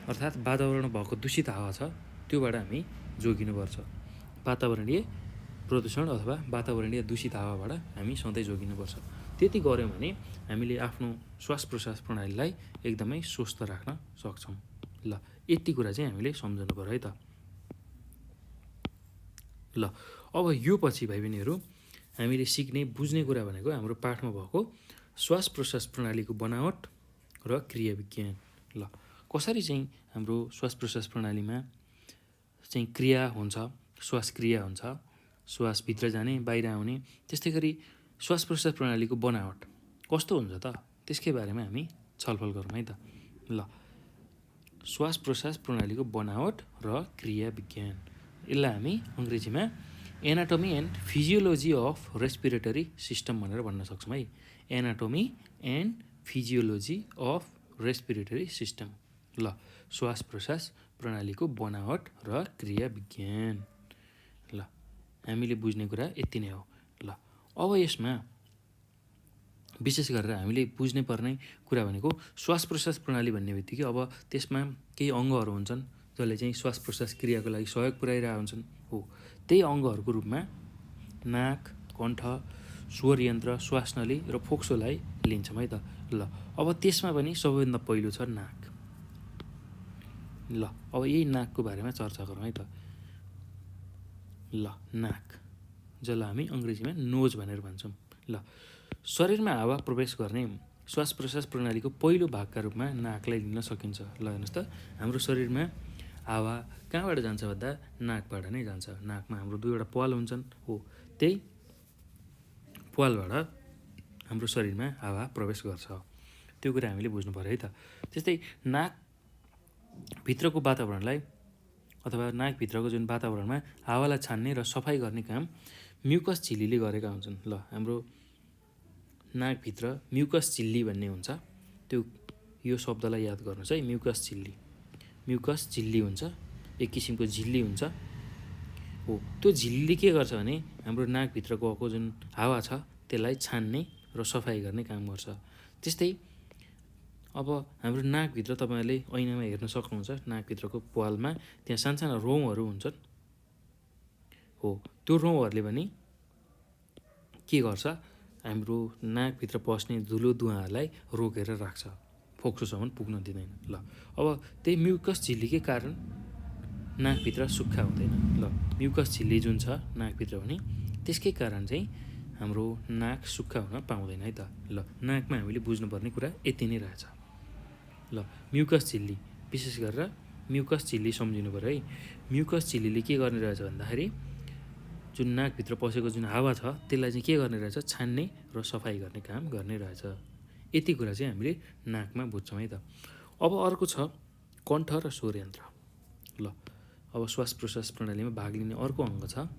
अर्थात् वातावरणमा भएको दूषित हावा छ त्योबाट हामी जोगिनुपर्छ। वातावरणीय प्रदूषण अथवा वातावरणीय दूषित हावाबाट हामी सधैँ जोगिनुपर्छ। त्यति गऱ्यौँ भने हामीले आफ्नो श्वास प्रश्वास प्रणालीलाई एकदमै स्वस्थ राख्न सक्छौँ। ल यति कुरा चाहिँ हामीले सम्झनु पर्यो है त। ल अब यो पछि भाइ बहिनीहरू हामीले सिक्ने बुझ्ने कुरा भनेको हाम्रो पाठमा भएको श्वास प्रश्वास प्रणालीको बनावट र क्रिया विज्ञान। ल कसरी चाहिँ हाम्रो श्वास प्रश्वास प्रणालीमा चाहिँ क्रिया हुन्छ, श्वास क्रिया हुन्छ, श्वास भित्र जाने बाहिर आउने, त्यस्तै गरी श्वास प्रश्वास प्रणालीको बनावट कस्तो हुन्छ त त्यसकै बारेमा हामी छलफल गरौँ है त। ल श्वास प्रश्वास प्रणालीको बनावट र क्रिया विज्ञान, यसलाई हामी अङ्ग्रेजीमा anatomy and physiology of respiratory system भनेर भन्न सक्छौँ है। Anatomy and physiology of respiratory system. ल श्वास प्रश्वास प्रणालीको बनावट र क्रिया विज्ञान। ल हामीले बुझ्ने कुरा यति नै हो। ल अब यसमा विशेष गरेर हामीले बुझ्नै पर्ने कुरा भनेको श्वास प्रश्वास प्रणाली भन्ने बित्तिकै अब त्यसमा केही अङ्गहरू हुन्छन् जसले चाहिँ श्वास प्रश्वास क्रियाको लागि सहयोग पुर्याइरहेका हुन्छन्, हो त्यही अङ्गहरूको रूपमा नाक, कण्ठ, स्वर यन्त्र, श्वासनली र फोक्सोलाई लिन्छौँ है त। ल अब त्यसमा पनि सबैभन्दा पहिलो छ नाक। ल अब यही नाकको बारेमा चर्चा गरौँ है त। ल नाक, जसलाई हामी अङ्ग्रेजीमा नोज भनेर भन्छौँ। ल शरीरमा हावा प्रवेश गर्ने श्वास प्रश्वास प्रणालीको पहिलो भागका रूपमा नाकलाई लिन सकिन्छ। ल हेर्नुहोस् त, हाम्रो शरीरमा हावा कहाँबाट जान्छ भन्दा नाकबाट नै जान्छ। नाकमा हाम्रो दुईवटा प्वाल हुन्छन्, हो त्यही प्वालबाट हाम्रो शरीरमा हावा प्रवेश गर्छ। त्यो कुरा हामीले बुझ्नु पऱ्यो है त। त्यस्तै नाकभित्रको वातावरणलाई अथवा नाकभित्रको जुन वातावरणमा हावालाई छान्ने र सफाइ गर्ने काम म्युकस झिल्लीले गरेका हुन्छन्। ल हाम्रो नाकभित्र म्युकस झिल्ली भन्ने हुन्छ, त्यो यो शब्दलाई याद गर्नुहोस् है, म्युकस झिल्ली। म्युकस झिल्ली हुन्छ, एक किसिमको झिल्ली हुन्छ, हो त्यो झिल्लीले के गर्छ भने हाम्रो नाकभित्र गएको जुन हावा छ त्यसलाई छान्ने र सफाइ गर्ने काम गर्छ। त्यस्तै अब हाम्रो नाकभित्र तपाईँहरूले ऐनामा हेर्न सक्नुहुन्छ, नाकभित्रको प्वालमा त्यहाँ सानसानो रौँहरू हुन्छन्, हो त्यो रौँहरूले पनि के गर्छ, हाम्रो नाकभित्र पस्ने धुलो धुवाँहरूलाई रोकेर राख्छ, फोक्सोसम्म पुग्न दिँदैन। ल अब त्यही म्युकस झिल्लीकै कारण नाकभित्र सुक्खा हुँदैन। ल म्युकस झिल्ली जुन छ नाकभित्र भने त्यसकै कारण चाहिँ हाम्रो नाक सुक्खा हुन पाउँदैन है त। ल नाकमा हामीले बुझ्नुपर्ने कुरा यति नै रहेछ। ल म्युकस झिल्ली, विशेष गरेर म्युकस झिल्ली सम्झिनु पऱ्यो है। म्युकस झिल्लीले के गर्ने रहेछ भन्दाखेरि जुन नाकभित्र पसेको जुन हावा छ त्यसलाई चाहिँ के गर्ने रहेछ, छान्ने र सफाइ गर्ने काम गर्ने रहेछ। यति कुरा चाहिँ हामीले नाकमा बुझ्छौँ है त। अब अर्को छ कण्ठ र स्वर यन्त्र। ल अब श्वास प्रश्वास प्रणालीमा भाग लिने अर्को अङ्ग छ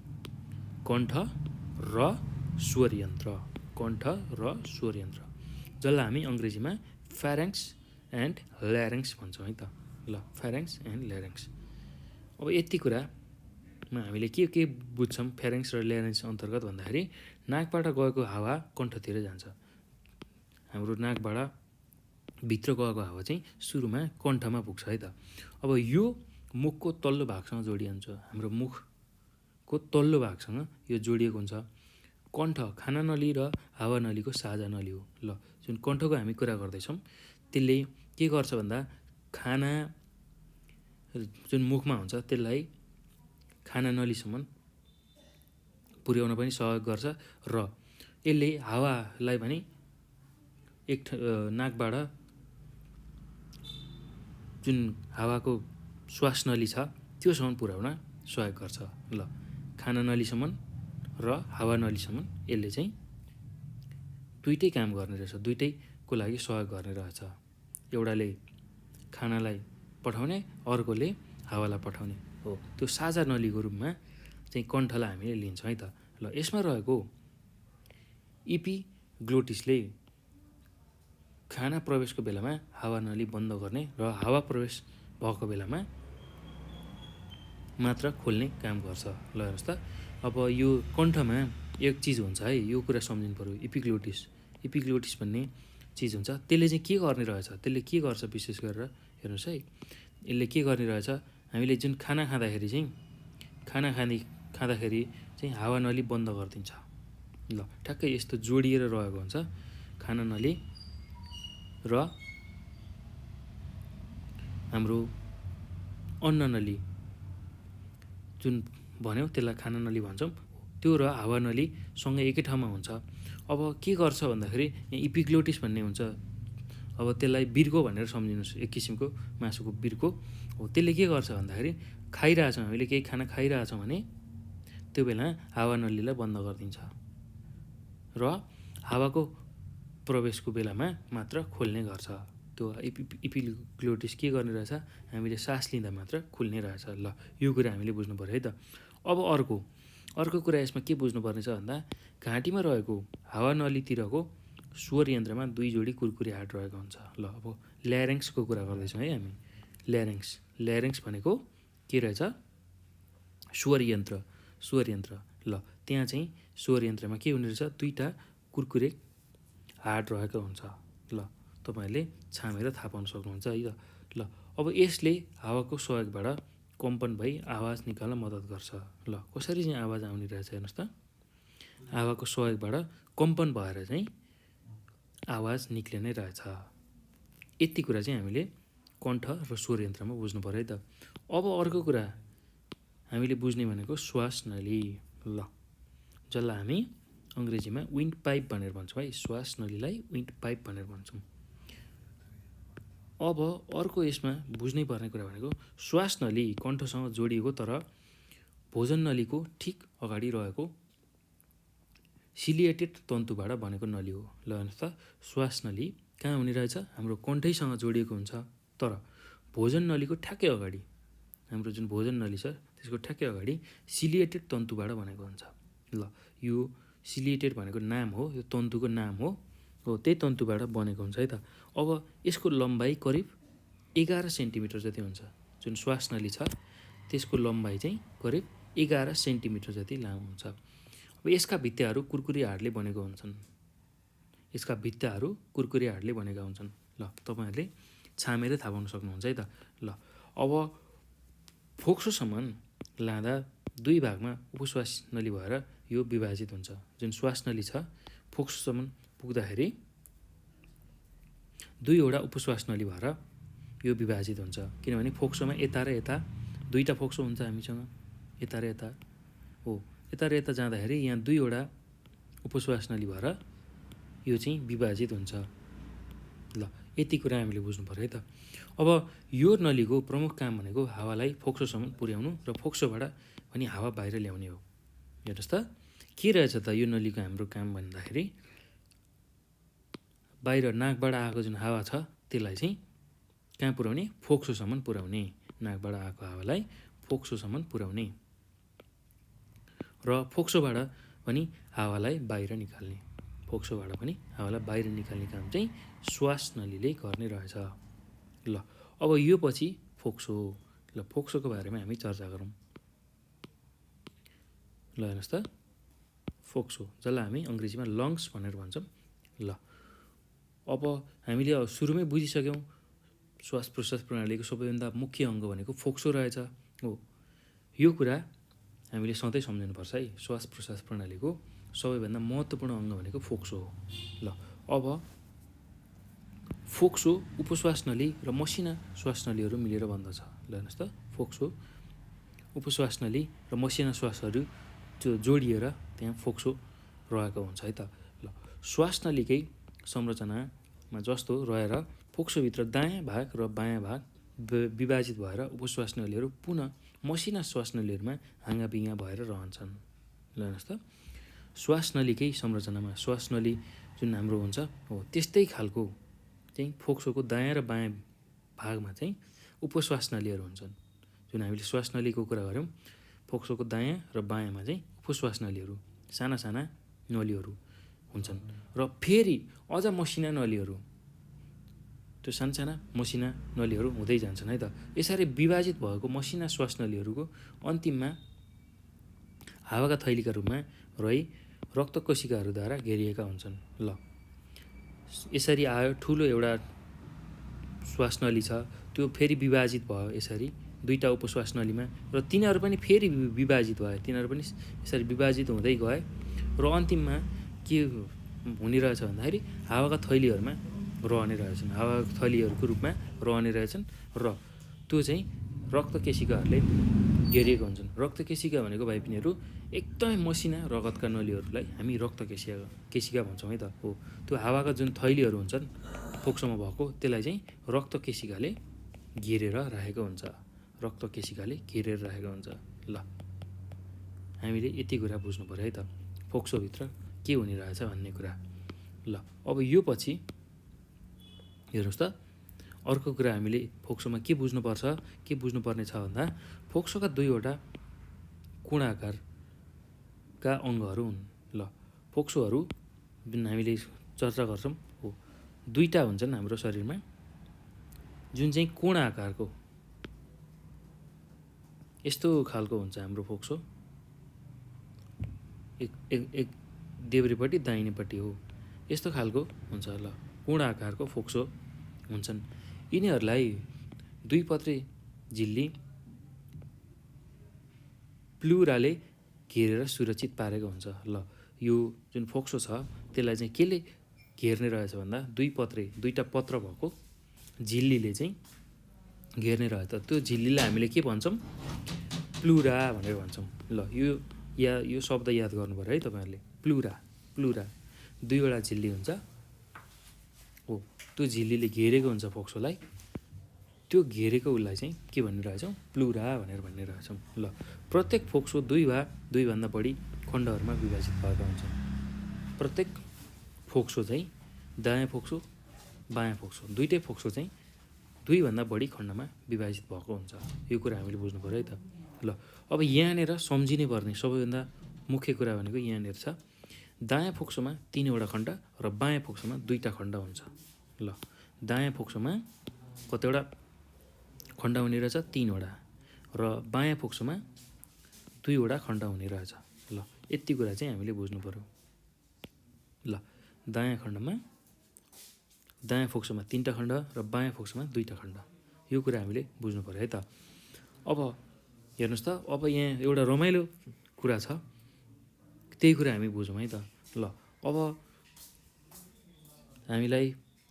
कण्ठ र स्वर यन्त्र। कण्ठ र स्वर यन्त्र, जसलाई हामी अङ्ग्रेजीमा फ्यारेङ्क्स एन्ड ल्यारेङ्क्स भन्छौँ है त। ल फ्यारेङ्क्स एन्ड ल्यारेङ्क्स। अब यति कुरामा हामीले के बुझ्छौँ फ्यारेङ्क्स र ल्यारेङ्क्स अन्तर्गत भन्दाखेरि नाकबाट गएको हावा कण्ठतिर जान्छ, हाम्रो नाकबाट भित्र गएको हावा चाहिँ सुरुमा कण्ठमा पुग्छ है त। अब यो मुखको तल्लो भागसँग जोडिन्छ, हाम्रो मुखको तल्लो भागसँग यो जोडिएको हुन्छ। कण्ठ खाना नली र हावा नलीको साझा नली हो। ल जुन कण्ठको हामी कुरा गर्दैछौँ त्यसले के गर्छ भन्दा खाना जुन मुखमा हुन्छ त्यसलाई खाना नलीसम्म पुर्याउन पनि सहयोग गर्छ र यसले हावालाई पनि एक नाकबाट जुन हावाको श्वास नली छ त्योसम्म पुर्याउन सहयोग गर्छ। ल खाना नलीसम्म र हावा नलीसम्म यसले चाहिँ दुइटै काम गर्ने रहेछ, दुइटैको लागि सहयोग गर्ने रहेछ। एउटाले खानालाई पठाउने, अर्कोले हावालाई पठाउने हो। त्यो साझा नलीको रूपमा चाहिँ कण्ठलाई हामीले लिन्छौँ है त। ल यसमा रहेको इपिग्लोटिसले खाना प्रवेशको बेलामा हावा नली बन्द गर्ने र हावा प्रवेश भएको बेलामा मात्र खोल्ने काम गर्छ। ल हेर्नुहोस् त, अब यो कण्ठमा एक चिज हुन्छ है, यो कुरा सम्झिनु पऱ्यो। इपिग्लोटिस भन्ने चिज हुन्छ, त्यसले चाहिँ के गर्ने रहेछ, त्यसले के गर्छ विशेष गरेर हेर्नुहोस् है। यसले के गर्ने रहेछ, हामीले जुन खाना खाँदाखेरि चाहिँ हावा नली बन्द गरिदिन्छ। ल ठ्याक्कै यस्तो जोडिएर रहेको हुन्छ खाना नली र हाम्रो अन्न नली, जुन भन्यौँ त्यसलाई खाना नली भन्छौँ, त्यो र हावा नली सँगै एकै ठाउँमा हुन्छ। अब के गर्छ भन्दाखेरि यहाँ इपिग्लोटिस भन्ने हुन्छ, अब त्यसलाई बिर्को भनेर सम्झिनुहोस्, एक किसिमको मासुको बिर्को हो। त्यसले के गर्छ भन्दाखेरि खाइरहेछौँ, हामीले केही खाना खाइरहेछौँ भने त्यो बेला हावा नलीलाई बन्द गरिदिन्छ र हावाको प्रवेशको बेलामा मात्र खोल्ने गर्छ। त्यो इपिग्लोटिस के गर्ने रहेछ, हामीले सास लिँदा मात्र खुल्ने रहेछ। ल यो कुरा हामीले बुझ्नु पऱ्यो है त। अब अर्को कुरा यसमा के बुझ्नुपर्ने छ भन्दा, घाँटीमा रहेको हावा नलीतिरको स्वर यन्त्रमा दुई जोडी कुरकुरे हाड रहेको हुन्छ। ल अब ल्यारेङ्सको कुरा गर्दैछौँ है हामी। ल्यारेङ्स भनेको के रहेछ, स्वर यन्त्र। ल त्यहाँ चाहिँ स्वर यन्त्रमा के हुने रहेछ, दुईवटा कुरकुरे हाड रहेको हुन्छ। ल तपाईँहरूले छामेर थाहा पाउन सक्नुहुन्छ है त। ल अब यसले हावाको सहयोगबाट कम्पन भई आवाज निकाल्न मद्दत गर्छ। ल कसरी चाहिँ आवाज आउने रहेछ हेर्नुहोस् त, हावाको सहयोगबाट कम्पन भएर चाहिँ आवाज निक्लिने रहेछ। यति कुरा चाहिँ हामीले कण्ठ र स्वर यन्त्रमा बुझ्नु पऱ्यो है त। अब अर्को कुरा हामीले बुझ्ने भनेको श्वास नली। ल जसलाई हामी अङ्ग्रेजीमा विन्ड पाइप भनेर भन्छौँ है, श्वास नलीलाई विन्ड पाइप भनेर भन्छौँ। अब अर्को यसमा बुझ्नै पर्ने कुरा भनेको श्वास नली कण्ठसँग जोडिएको तर भोजन नलीको ठिक अगाडि रहेको सिलिएटेड तन्तुबाट बनेको नली हो। ल हेर्नुहोस् त, श्वास नली कहाँ हुने रहेछ, हाम्रो कण्ठैसँग जोडिएको हुन्छ, तर भोजन नलीको ठ्याक्कै अगाडि, हाम्रो जुन भोजन नली छ त्यसको ठ्याक्कै अगाडि सिलिएटेड तन्तुबाट बनेको हुन्छ। ल यो सिलिएटेड भनेको नाम हो, यो तन्तुको नाम हो, त्यही तन्तुबाट बनेको हुन्छ है त। अब यसको लम्बाइ करिब 11 सेन्टिमिटर जति हुन्छ। जुन श्वास नली छ त्यसको लम्बाइ चाहिँ करिब 11 सेन्टिमिटर जति लामो हुन्छ। अब यसका भित्ताहरू कुरकुरे हाडले बनेका हुन्छन्। ल तपाईँहरूले छामेर थाहा पाउन सक्नुहुन्छ है त। ल अब फोक्सोसम्म लाँदा दुई भागमा उपश्वास नली भएर यो विभाजित हुन्छ। जुन श्वास नली छ फोक्सोसम्म पुग्दाखेरि दुईवटा उपश्वास नली भएर यो विभाजित हुन्छ। किनभने फोक्सोमा यता र यता दुईवटा फोक्सो हुन्छ हामीसँग, यता र यता हो। यता र यता जाँदाखेरि यहाँ दुईवटा उपश्वास नली भएर यो चाहिँ विभाजित हुन्छ। ल यति कुरा हामीले बुझ्नु पऱ्यो है त। अब यो नलीको प्रमुख काम भनेको हावालाई फोक्सोसम्म पुर्याउनु र फोक्सोबाट पनि हावा बाहिर ल्याउने हो। हेर्नुहोस् त के रहेछ त यो नलीको हाम्रो काम भन्दाखेरि, बाहिर नाकबाट आएको जुन हावा छ त्यसलाई चाहिँ कहाँ पुर्याउने, फोक्सोसम्म पुर्याउने। नाकबाट आएको हावालाई फोक्सोसम्म पुर्याउने र फोक्सोबाट पनि हावालाई बाहिर निकाल्ने। काम चाहिँ श्वास नलीले गर्ने रहेछ। ल अब यो पछि फोक्सो। ल फोक्सोको बारेमा हामी चर्चा गरौँ। ल हेर्नुहोस् त, फोक्सो जसलाई हामी अङ्ग्रेजीमा लङ्स भनेर भन्छौँ। ल अब हामीले सुरुमै बुझिसक्यौँ श्वास प्रश्वास प्रणालीको सबैभन्दा मुख्य अङ्ग भनेको फोक्सो रहेछ हो। यो कुरा हामीले सधैँ सम्झनुपर्छ है। श्वास प्रश्वास प्रणालीको सबैभन्दा महत्त्वपूर्ण अङ्ग भनेको फोक्सो हो। ल अब फोक्सो उपश्वास नली र मसिना श्वास नलीहरू मिलेर बन्दछ। ल हेर्नुहोस् त, फोक्सो उपश्वास नली र मसिना श्वासहरू जोडिएर त्यहाँ फोक्सो रहेको हुन्छ है त। ल श्वास नलीकै संरचनामा जस्तो रहेर फोक्सोभित्र दायाँ भाग र बायाँ भाग विभाजित भएर उपश्वास नलीहरू पुनः मसिना श्वास नलीहरूमा हाँगाबिँगा भएर रहन्छन्। ल हेर्नुहोस् त, श्वास नलीकै संरचनामा श्वास नली जुन हाम्रो हुन्छ हो त्यस्तै खालको चाहिँ फोक्सोको दायाँ र बायाँ भागमा चाहिँ उपश्वास नलीहरू हुन्छन्। जुन हामीले श्वास नलीको कुरा गऱ्यौँ, फोक्सोको दायाँ र बायाँमा चाहिँ उपश्वास नलीहरू, साना साना नलीहरू हुन्छन् र फेरि अझ मसिना नलीहरू, त्यो सानसाना मसिना नलीहरू हुँदै जान्छन् है त। यसरी विभाजित भएको मसिना श्वास नलीहरूको अन्तिममा हावाका थैलीका रूपमा रही रक्त कोशिकाहरूद्वारा घेरिएका हुन्छन्। ल यसरी आयो, ठुलो एउटा श्वास नली छ, त्यो फेरि विभाजित भयो यसरी दुईवटा उपश्वास नलीमा, र तिनीहरू पनि फेरि विभाजित भए, तिनीहरू पनि यसरी विभाजित हुँदै गए र अन्तिममा के हुने रहेछ भन्दाखेरि हावाका थैलीहरूमा रहने रहेछन्, हावाका थैलीहरूको रूपमा रहने रहेछन् र त्यो चाहिँ रक्त केशिकाहरूले घेरिएको हुन्छन्। रक्त केशिका भनेको भाइ बहिनीहरू एकदमै मसिना रगतका नलीहरूलाई हामी रक्त केशिका भन्छौँ है त। हो, त्यो हावाका जुन थैलीहरू हुन्छन् फोक्सोमा भएको, त्यसलाई चाहिँ रक्त केशिकाले घेरेर राखेको हुन्छ, रक्त केशिकाले घेरेर राखेको हुन्छ। ल हामीले यति कुरा बुझ्नु पऱ्यो है त, फोक्सोभित्र के हुने रहेछ भन्ने कुरा। ल अब यो पछि हेर्नुहोस् त, अर्को कुरा हामीले फोक्सोमा के बुझ्नुपर्छ, के बुझ्नुपर्ने छ भन्दा फोक्सोका दुईवटा कोणाकारका अङ्गहरू हुन्। ल फोक्सोहरू जुन हामीले चर्चा गर्छौँ हो, दुईवटा हुन्छन् हाम्रो शरीरमा, जुन चाहिँ कोण आकारको यस्तो खालको हुन्छ हाम्रो फोक्सो, एक देब्रेपट्टि दाहिनेपट्टि हो, यस्तो खालको हुन्छ। ल कोण आकारको फोक्सो हुन्छन्। यिनीहरूलाई दुई पत्रे झिल्ली प्लुराले घेरेर सुरक्षित पारेको हुन्छ। ल यो जुन फोक्सो छ त्यसलाई चाहिँ केले घेर्ने रहेछ भन्दा दुईवटा पत्र भएको झिल्लीले चाहिँ घेर्ने रहेछ। त्यो झिल्लीलाई हामीले के भन्छौँ, प्लुरा भनेर भन्छौँ। ल यो शब्द याद गर्नु पऱ्यो है तपाईँहरूले, प्लुरा दुईवटा झिल्ली हुन्छ हो, त्यो झिल्लीले घेरेको हुन्छ फोक्सोलाई, त्यो घेरेको उसलाई चाहिँ के भन्ने रहेछौँ, प्लुरा भनेर भन्ने रहेछौँ। ल प्रत्येक फोक्सो दुईभन्दा बढी खण्डहरूमा विभाजित भएका हुन्छन्। प्रत्येक फोक्सो चाहिँ दायाँ फोक्सो बायाँ फोक्सो दुइटै फोक्सो चाहिँ दुईभन्दा बढी खण्डमा विभाजित भएको हुन्छ। यो कुरा हामीले बुझ्नु पऱ्यो है त। ल अब यहाँनिर सम्झिने पर्ने सबैभन्दा मुख्य कुरा भनेको यहाँनिर छ, दायाँ फोक्सोमा 3वटा खण्ड र बायाँ फोक्सोमा 2टा खण्ड हुन्छ। ल दायाँ फोक्सोमा कतिवटा खण्ड हुने रहेछ, 3वटा, र बायाँ फोक्सोमा 2वटा खण्ड हुने रहेछ। ल यति कुरा चाहिँ हामीले बुझ्नु पऱ्यो। ल दायाँ फोक्सोमा 3टा खण्ड र बायाँ फोक्सोमा 2टा खण्ड, यो कुरा हामीले बुझ्नु पऱ्यो है त। अब हेर्नुहोस् त, अब यहाँ एउटा रमाइलो कुरा छ, त्यही कुरा हामी बुझौँ है त। ल अब हामीलाई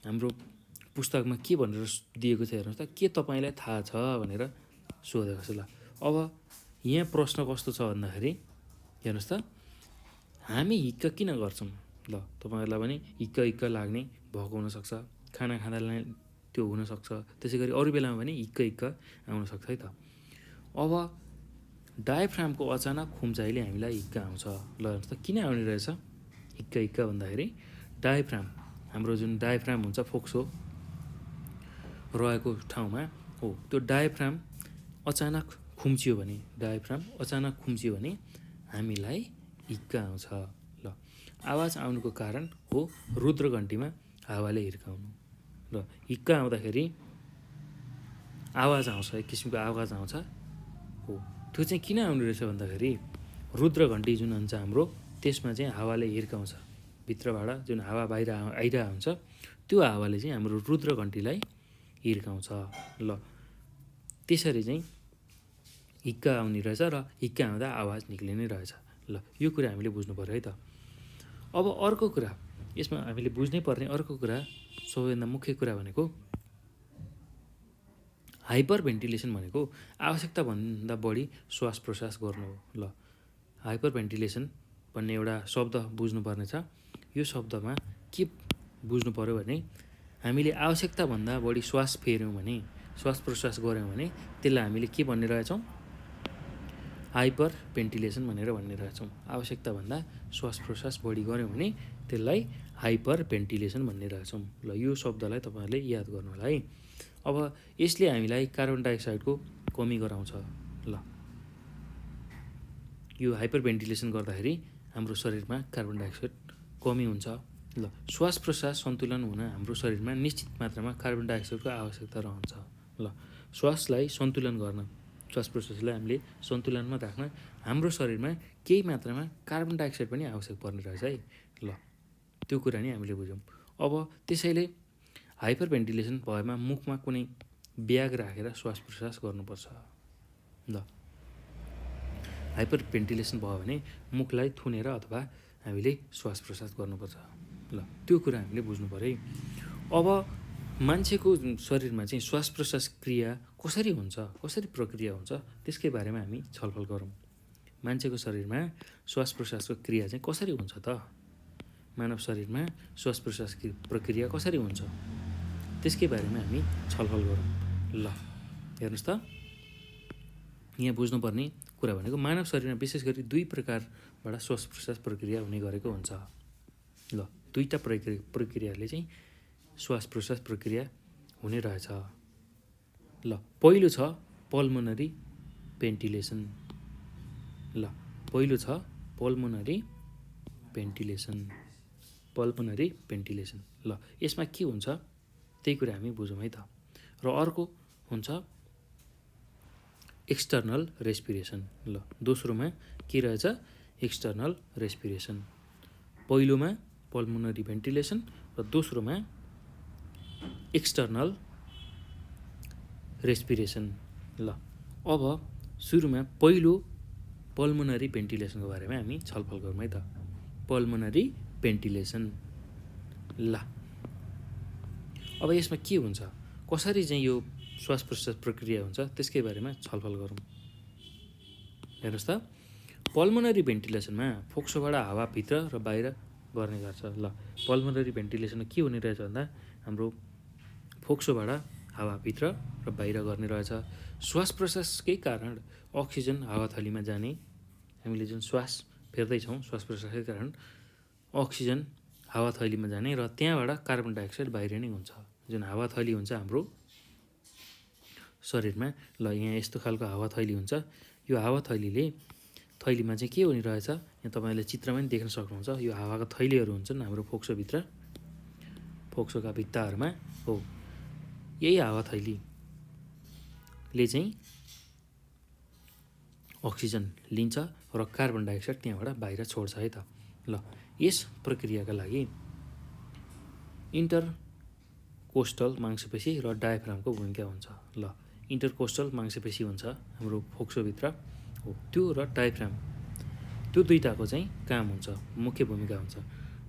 हाम्रो पुस्तकमा के भनेर दिएको छ हेर्नुहोस् त, के तपाईँलाई थाहा छ भनेर सोधेको छ। ल अब यहाँ प्रश्न कस्तो छ भन्दाखेरि हेर्नुहोस् त, हामी हिक्क किन गर्छौँ? ल तपाईँहरूलाई पनि हिक्क लाग्ने भएको हुनसक्छ, खाना खाँदा त्यो हुनसक्छ, त्यसै गरी अरू बेलामा पनि हिक्क आउनसक्छ है त। अब डायफ्रामको अचानक खुम्चाइले हामीलाई हिक्क आउँछ। ल हेर्नुहोस् त, किन आउने रहेछ हिक्क भन्दाखेरि डायफ्राम, हाम्रो जुन डायफ्राम हुन्छ फोक्सो रहेको ठाउँमा हो, त्यो डायफ्राम अचानक खुम्चियो भने हामीलाई हिक्क आउँछ। ल आवाज आउनुको कारण हो रुद्रघन्टीमा हावाले हिर्काउनु। र हिक्क आउँदाखेरि आवाज आउँछ, एक किसिमको आवाज आउँछ हो, त्यो चाहिँ किन आउने रहेछ भन्दाखेरि रुद्रघन्टी जुन हुन्छ हाम्रो, त्यसमा चाहिँ हावाले हिर्काउँछ, भित्रबाट जुन हावा बाहिर आइरहेको हुन्छ त्यो हावाले चाहिँ हाम्रो रुद्रघन्टीलाई हिर्काउँछ। ल त्यसरी चाहिँ हिक्क आउने रहेछ र हिक्क आउँदा आवाज निक्लिने रहेछ। ल यो कुरा हामीले बुझ्नु पऱ्यो है त। अब अर्को कुरा, यसमा हामीले बुझ्नै पर्ने अर्को कुरा, सबैभन्दा मुख्य कुरा भनेको हाइपर भेन्टिलेसन भनेको आवश्यकताभन्दा बढी श्वास प्रश्वास गर्नु हो। ल हाइपर भेन्टिलेसन भन्ने एउटा शब्द बुझ्नुपर्ने छ। यो शब्दमा के बुझ्नु पऱ्यो भने हामीले आवश्यकताभन्दा बढी श्वास फेर्यौँ भने, श्वास प्रश्वास गऱ्यौँ भने त्यसलाई हामीले के भन्ने रहेछौँ, हाइपर भेन्टिलेसन भनेर भन्ने रहेछौँ। आवश्यकताभन्दा श्वास प्रश्वास बढी गऱ्यौँ भने त्यसलाई हाइपर भेन्टिलेसन भन्ने रहेछौँ। ल यो शब्दलाई तपाईँहरूले याद गर्नु होला है। अब यसले हामीलाई कार्बन डाइअक्साइडको कमी गराउँछ। ल यो हाइपर भेन्टिलेसन गर्दाखेरि हाम्रो शरीरमा कार्बन डाइअक्साइड कमी हुन्छ। ल श्वास प्रश्वास सन्तुलन हुन हाम्रो शरीरमा निश्चित मात्रामा कार्बन डाइअक्साइडको आवश्यकता रहन्छ। ल श्वासलाई सन्तुलन गर्न, श्वास प्रश्वासलाई हामीले सन्तुलनमा राख्न हाम्रो शरीरमा केही मात्रामा कार्बन डाइअक्साइड पनि आवश्यक पर्ने रहेछ है। ल त्यो कुरा नि हामीले बुझौँ। अब त्यसैले हाइपर भेन्टिलेसन भएमा मुखमा कुनै ब्याग राखेर श्वास प्रश्वास गर्नुपर्छ। ल हाइपर भेन्टिलेसन भयो भने मुखलाई थुनेर अथवा हामीले श्वास प्रश्वास गर्नुपर्छ। ल त्यो कुरा हामीले बुझ्नु पऱ्यो है। अब मान्छेको शरीरमा चाहिँ श्वास प्रश्वास क्रिया कसरी हुन्छ, कसरी प्रक्रिया हुन्छ, त्यसकै बारेमा हामी छलफल गरौँ। मान्छेको शरीरमा श्वास प्रश्वासको क्रिया चाहिँ कसरी हुन्छ त? मानव शरीरमा श्वास प्रश्वास प्रक्रिया कसरी हुन्छ त्यसकै बारेमा हामी छलफल गरौँ। ल हेर्नुहोस् त, यहाँ बुझ्नुपर्ने कुरा भनेको मानव शरीरमा विशेष गरी दुई प्रकारबाट श्वास प्रश्वास प्रक्रिया हुने गरेको हुन्छ। ल दुईवटा प्रक्रियाले चाहिँ श्वास प्रश्वास प्रक्रिया हुने रहेछ। ल पहिलो छ पल्मोनरी भेन्टिलेसन। ल पहिलो छ पल्मोनरी भेन्टिलेसन। Pulmonary ventilation. ल यसमा के हुन्छ त्यही कुरा हामी बुझौँ है त। र अर्को हुन्छ एक्सटर्नल रेस्पिरेसन। ल दोस्रोमा के रहेछ? External respiration. पहिलोमा पल्मोनरी भेन्टिलेसन र दोस्रोमा एक्सटर्नल रेस्पिरेसन। ल अब सुरुमा पहिलो पल्मोनरी भेन्टिलेसनको बारेमा हामी छलफल गरौँ है त। Pulmonary ventilation. ल अब यसमा के हुन्छ, कसरी चाहिँ यो श्वास प्रश्वास प्रक्रिया हुन्छ त्यसकै बारेमा छलफल गरौँ। हेर्नुहोस् त, पल्मोनरी भेन्टिलेसनमा फोक्सोबाट हावा भित्र र बाहिर गर्ने गर्छ। ल पल्मोनरी भेन्टिलेसनमा के हुने रहेछ भन्दा हाम्रो फोक्सोबाट हावा भित्र र बाहिर गर्ने रहेछ। श्वास प्रश्वासकै कारण अक्सिजन हावाथलीमा जाने, हामीले जुन श्वास फेर्दैछौँ श्वास प्रश्वासकै कारण अक्सिजन हावाथलीमा जाने र त्यहाँबाट कार्बन डाइअक्साइड बाहिर नै हुन्छ। जुन हावाथली हुन्छ हाम्रो शरीरमा, ल यहाँ यस्तो खालको हावाथली हुन्छ। यो हावाथलीले थैलीमा चाहिँ के हुने रहेछ, यहाँ तपाईँले चित्रमा पनि देख्न सक्नुहुन्छ। यो हावाका थैलीहरू हुन्छन् हाम्रो फोक्सोभित्र, फोक्सोका भित्ताहरूमा हो। यही हावाथलीले चाहिँ अक्सिजन लिन्छ र कार्बन डाइअक्साइड त्यहाँबाट बाहिर छोड्छ है त। ल यस प्रक्रियाका लागि इन्टरकोस्टल मांसपेशी र डायफ्रामको भूमिका हुन्छ। ल इन्टरकोस्टल मांसपेशी हुन्छ हाम्रो फोक्सोभित्र हो, त्यो र डायफ्राम, त्यो दुईटाको चाहिँ काम हुन्छ, मुख्य भूमिका हुन्छ।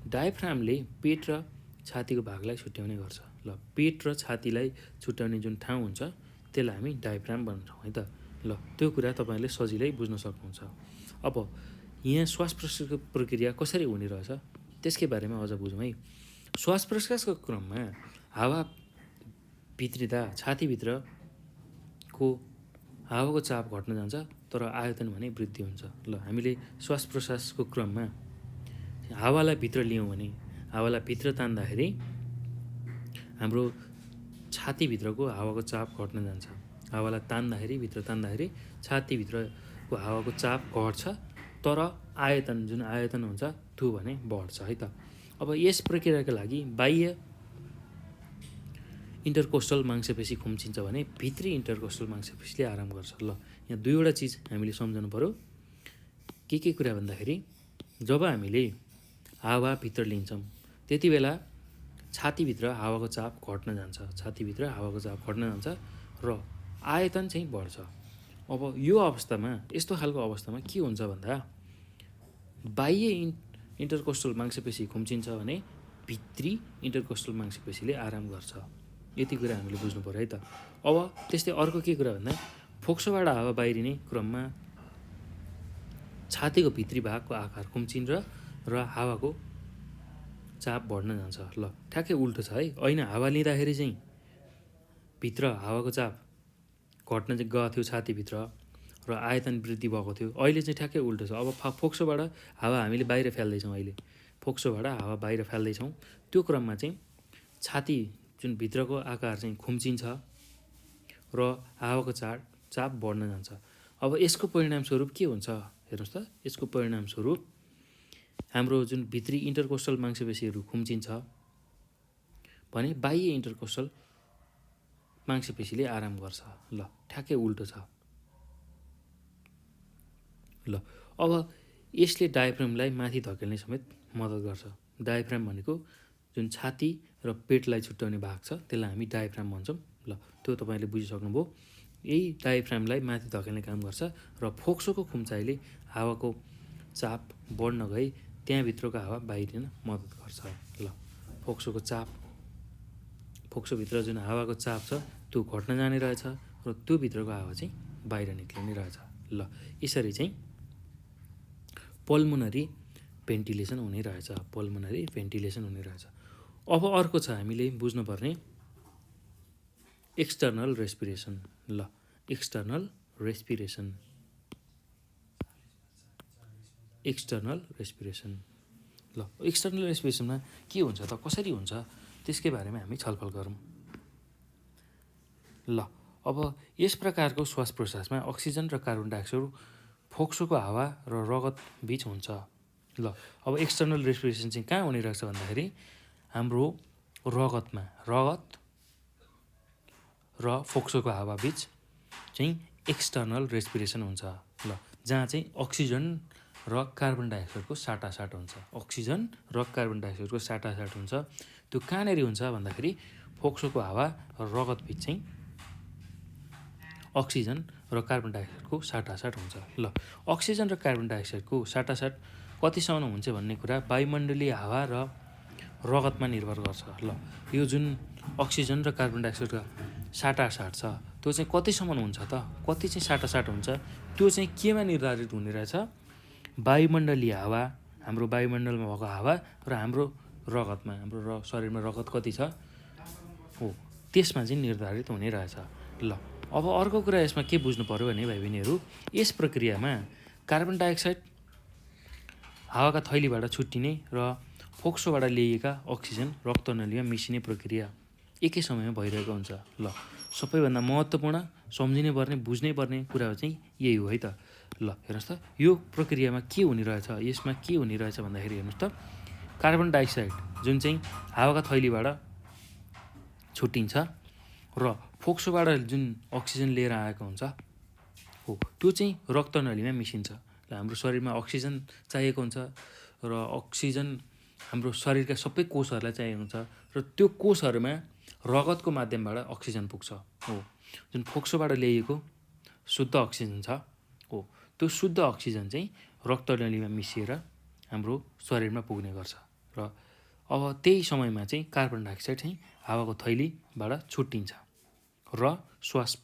डायफ्रामले पेट र छातीको भागलाई छुट्याउने गर्छ। ल पेट र छातीलाई छुट्याउने जुन ठाउँ हुन्छ त्यसलाई हामी डायफ्राम भन्छौँ है त। ल त्यो कुरा तपाईँले सजिलै बुझ्न सक्नुहुन्छ। अब यहाँ श्वास प्रश्वासको प्रक्रिया कसरी हुने रहेछ त्यसकै बारेमा अझ बुझौँ है। श्वास प्रश्वासको क्रममा हावा भित्रिँदा छातीभित्रको हावाको चाप घट्न जान्छ तर आयतन भने वृद्धि हुन्छ। ल हामीले श्वास प्रश्वासको क्रममा हावालाई भित्र लियौँ भने, हावालाई भित्र तान्दाखेरि हाम्रो छातीभित्रको हावाको चाप घट्न जान्छ। हावालाई तान्दाखेरि, भित्र तान्दाखेरि छातीभित्रको हावाको चाप घट्छ तर आयतन, जुन आयतन हुन्छ त्यो भने बढ्छ है त। अब यस प्रक्रियाका लागि बाह्य इन्टरकोस्टल मांसपेशी खुम्चिन्छ भने भित्री इन्टरकोस्टल मांसपेशीले आराम गर्छ। ल यहाँ दुईवटा चिज हामीले सम्झनु पऱ्यो। के कुरा भन्दाखेरि जब हामीले हावा भित्र लिन्छौँ त्यति बेला छातीभित्र हावाको चाप घट्न जान्छ, छातीभित्र हावाको चाप घट्न जान्छ र आयतन चाहिँ बढ्छ। अब यो अवस्थामा, यस्तो खालको अवस्थामा के हुन्छ भन्दा बाह्य इन्टरकोस्टल मांसपेशी खुम्चिन्छ भने भित्री इन्टरकोस्टल मांसपेशीले आराम गर्छ। यति कुरा हामीले बुझ्नु पऱ्यो है त। अब त्यस्तै अर्को के कुरा भन्दा फोक्सोबाट हावा बाहिरिने क्रममा छातीको भित्री भागको आकार खुम्चिन्छ र हावाको चाप बढ्न जान्छ। ल ठ्याक्कै उल्टो छ है। ऐना हावा लिँदाखेरि चाहिँ भित्र हावाको चाप घट्न चाहिँ गएको थियो छातीभित्र र आयतन वृद्धि भएको थियो। अहिले चाहिँ ठ्याक्कै उल्टो छ। अब फोक्सोबाट हावा हामीले बाहिर फ्याल्दैछौँ। अहिले फोक्सोबाट हावा बाहिर फाल्दैछौँ त्यो क्रममा चाहिँ छाती जुन भित्रको आकार चाहिँ खुम्चिन्छ र हावाको चाप बढ्न जान्छ। अब यसको परिणामस्वरूप के हुन्छ हेर्नुहोस् त, यसको परिणामस्वरूप हाम्रो जुन भित्री इन्टरकोस्टल मांसपेशीहरू खुम्चिन्छ भने बाह्य इन्टरकोस्टल मांसपेशीले आराम गर्छ। ल ठ्याक्कै उल्टो छ। ल अब यसले डायफ्रामलाई माथि धकेल्ने समेत मद्दत गर्छ। डायफ्राम भनेको जुन छाती र पेटलाई छुट्याउने भाग छ त्यसलाई हामी डायफ्राम भन्छौँ। ल त्यो तपाईँले बुझिसक्नुभयो। यही डायफ्रामलाई माथि धकेल्ने काम गर्छ र फोक्सोको खुम्चाइले हावाको चाप बढ्न गई त्यहाँभित्रको हावा बाहिरिन मद्दत गर्छ। ल फोक्सोभित्र जुन हावाको चाप छ त्यो घट्न जाने रहेछ र त्यो भित्रको हावा चाहिँ बाहिर निक्लिने रहेछ। ल यसरी चाहिँ पल्मोनरी भेन्टिलेसन हुने रहेछ। अब अर्को छ हामीले बुझ्नुपर्ने एक्सटर्नल रेस्पिरेसन। ल एक्सटर्नल रेस्पिरेसन ल एक्सटर्नल रेस्पिरेसनमा के हुन्छ त, कसरी हुन्छ त्यसकै बारेमा हामी छलफल गरौँ। ल अब यस प्रकारको श्वास प्रश्वासमा अक्सिजन र कार्बन डाइअक्साइड फोक्सोको हावा र रगत बीच हुन्छ। ल अब एक्सटर्नल रेस्पिरेसन चाहिँ कहाँ हुने रहेछ भन्दाखेरि हाम्रो रगतमा, रगत र फोक्सोको हावा बीच चाहिँ एक्सटर्नल रेस्पिरेसन हुन्छ। ल जहाँ चाहिँ अक्सिजन र कार्बन डाइअक्साइडको साटासाट हुन्छ। त्यो कहाँनिर हुन्छ भन्दाखेरि फोक्सोको हावा र रगत बीच चाहिँ अक्सिजन र कार्बन डाइअक्साइडको साटासाट हुन्छ। ल अक्सिजन र कार्बन डाइअक्साइडको साटासाट कतिसम्म हुन्छ भन्ने कुरा वायुमण्डलीय हावा र रगतमा निर्भर गर्छ। ल यो जुन अक्सिजन र कार्बन डाइअक्साइडको साटासाट छ त्यो चाहिँ कतिसम्म हुन्छ त, कति चाहिँ साटासाट हुन्छ त्यो चाहिँ केमा निर्धारित हुने रहेछ, वायुमण्डलीय हावा, हाम्रो वायुमण्डलमा भएको हावा र हाम्रो रगतमा, हाम्रो शरीरमा रगत कति छ हो त्यसमा चाहिँ निर्धारित हुने रहेछ। ल अब अर्को कुरा यसमा के बुझ्नु पर्यो भने भाइ बहिनीहरू, यस प्रक्रियामा कार्बन डाइअक्साइड हावाका थैलीबाट छुट्टिने र फोक्सोबाट ल्याइएका अक्सिजन रक्तनलीमा मिसिने प्रक्रिया एकै समयमा भइरहेको हुन्छ। ल सबैभन्दा महत्त्वपूर्ण सम्झिनै पर्ने, बुझ्नै पर्ने कुरा चाहिँ यही हो है त। ल हेर्नुहोस् त, यो प्रक्रियामा के हुने रहेछ, यसमा के हुने रहेछ भन्दाखेरि हेर्नुहोस् त, कार्बन डाइअक्साइड जुन चाहिँ हावाका थैलीबाट छुट्टिन्छ र फोक्सोबाट जुन अक्सिजन लिएर आएको हुन्छ हो त्यो चाहिँ रक्तनलीमा मिसिन्छ। ल हाम्रो शरीरमा अक्सिजन चाहिएको हुन्छ र अक्सिजन हाम्रो शरीरका सबै कोषहरूलाई चाहिएको हुन्छ र त्यो कोषहरूमा रगतको माध्यमबाट अक्सिजन पुग्छ हो। जुन फोक्सोबाट ल्याइएको शुद्ध अक्सिजन छ हो त्यो शुद्ध अक्सिजन चाहिँ रक्तनलीमा मिसिएर हाम्रो शरीरमा पुग्ने गर्छ र अब त्यही समयमा चाहिँ कार्बन डाइअक्साइड चाहिँ हावाको थैलीबाट छुट्टिन्छ र श्वास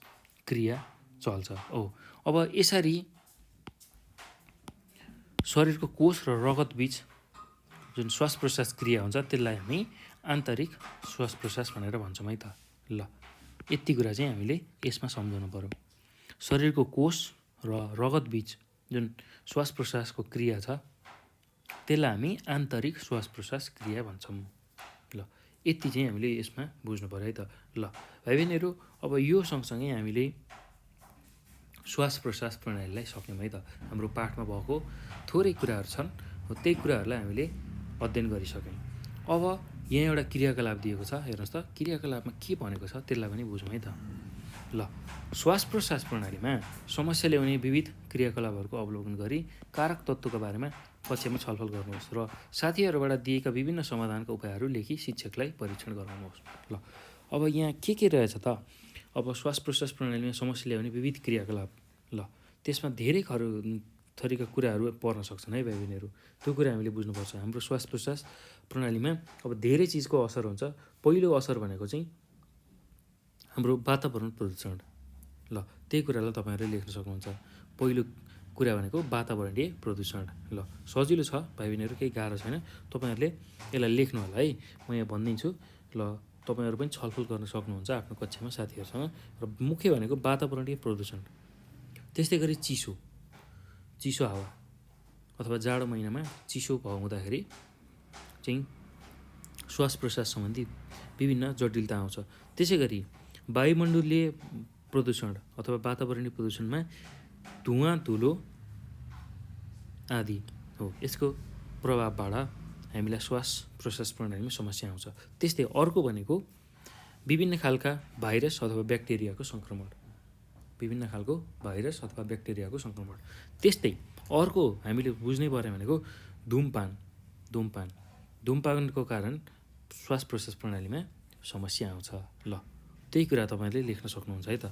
क्रिया चल्छ हो। अब यसरी शरीरको कोष र रगत बीच जुन श्वास प्रश्वास क्रिया हुन्छ त्यसलाई हामी आन्तरिक श्वास प्रश्वास भनेर भन्छौँ है त। ल यति कुरा चाहिँ हामीले यसमा सम्झाउनु पर्यो। शरीरको कोष र रगत बीच जुन श्वास प्रश्वासको क्रिया छ त्यसलाई हामी आन्तरिक श्वास प्रश्वास क्रिया भन्छौँ। ल यति चाहिँ हामीले यसमा बुझ्नु पर्यो है त। ल भाइ बहिनीहरू, अब यो सँगसँगै हामीले श्वास प्रश्वास प्रणालीलाई सक्यौँ है त। हाम्रो पाठमा भएको थोरै कुराहरू छन् हो त्यही कुराहरूलाई हामीले अध्ययन गरिसक्यौँ। अब यहाँ एउटा क्रियाकलाप दिएको छ, हेर्नुहोस् त, क्रियाकलापमा के भनेको छ त्यसलाई पनि बुझौँ है त। ल श्वास प्रश्वास प्रणालीमा समस्या ल्याउने विविध क्रियाकलापहरूको अवलोकन गरी कारक तत्त्वका बारेमा कक्षामा छलफल गर्नुहोस् र साथीहरूबाट दिएका विभिन्न समाधानका उपायहरू लेखी शिक्षकलाई परीक्षण गराउनुहोस्। ल अब यहाँ के रहेछ त, अब श्वास प्रश्वास प्रणालीमा समस्या ल्याउने विविध क्रियाकलाप, ल त्यसमा धेरै थरीका कुराहरू पर्न सक्छन् है भाइ बहिनीहरू। त्यो कुरा हामीले बुझ्नुपर्छ। हाम्रो श्वास प्रश्वास प्रणालीमा अब धेरै चिजको असर हुन्छ। पहिलो असर भनेको चाहिँ हाम्रो वातावरण प्रदूषण। ल त्यही कुरालाई तपाईँहरूले लेख्न सक्नुहुन्छ। पहिलो कुरा भनेको वातावरणीय प्रदूषण। ल सजिलो छ भाइ बहिनीहरू, केही गाह्रो छैन। तपाईँहरूले यसलाई लेख्नु होला है, म यहाँ भनिदिन्छु। ल तपाईँहरू पनि छलफल गर्न सक्नुहुन्छ आफ्नो कक्षामा साथीहरूसँग। र मुख्य भनेको वातावरणीय प्रदूषण, त्यस्तै गरी चिसो हावा अथवा जाडो महिनामा चिसो हुँदाखेरि चाहिँ श्वास प्रश्वास सम्बन्धी विभिन्न जटिलता आउँछ। त्यसै गरी वायुमण्डलीय प्रदूषण अथवा वातावरणीय प्रदूषणमा धुवाँ धुलो आदि हो, यसको प्रभावबाट हामीलाई श्वास प्रश्वास प्रणालीमा समस्या आउँछ। त्यस्तै अर्को भनेको विभिन्न खालका भाइरस अथवा ब्याक्टेरियाको सङ्क्रमण, विभिन्न खालको भाइरस अथवा ब्याक्टेरियाको सङ्क्रमण। त्यस्तै अर्को हामीले बुझ्नै पर्ने भनेको धुमपानको कारण श्वास प्रश्वास प्रणालीमा समस्या आउँछ। ल त्यही कुरा तपाईँले लेख्न सक्नुहुन्छ है त।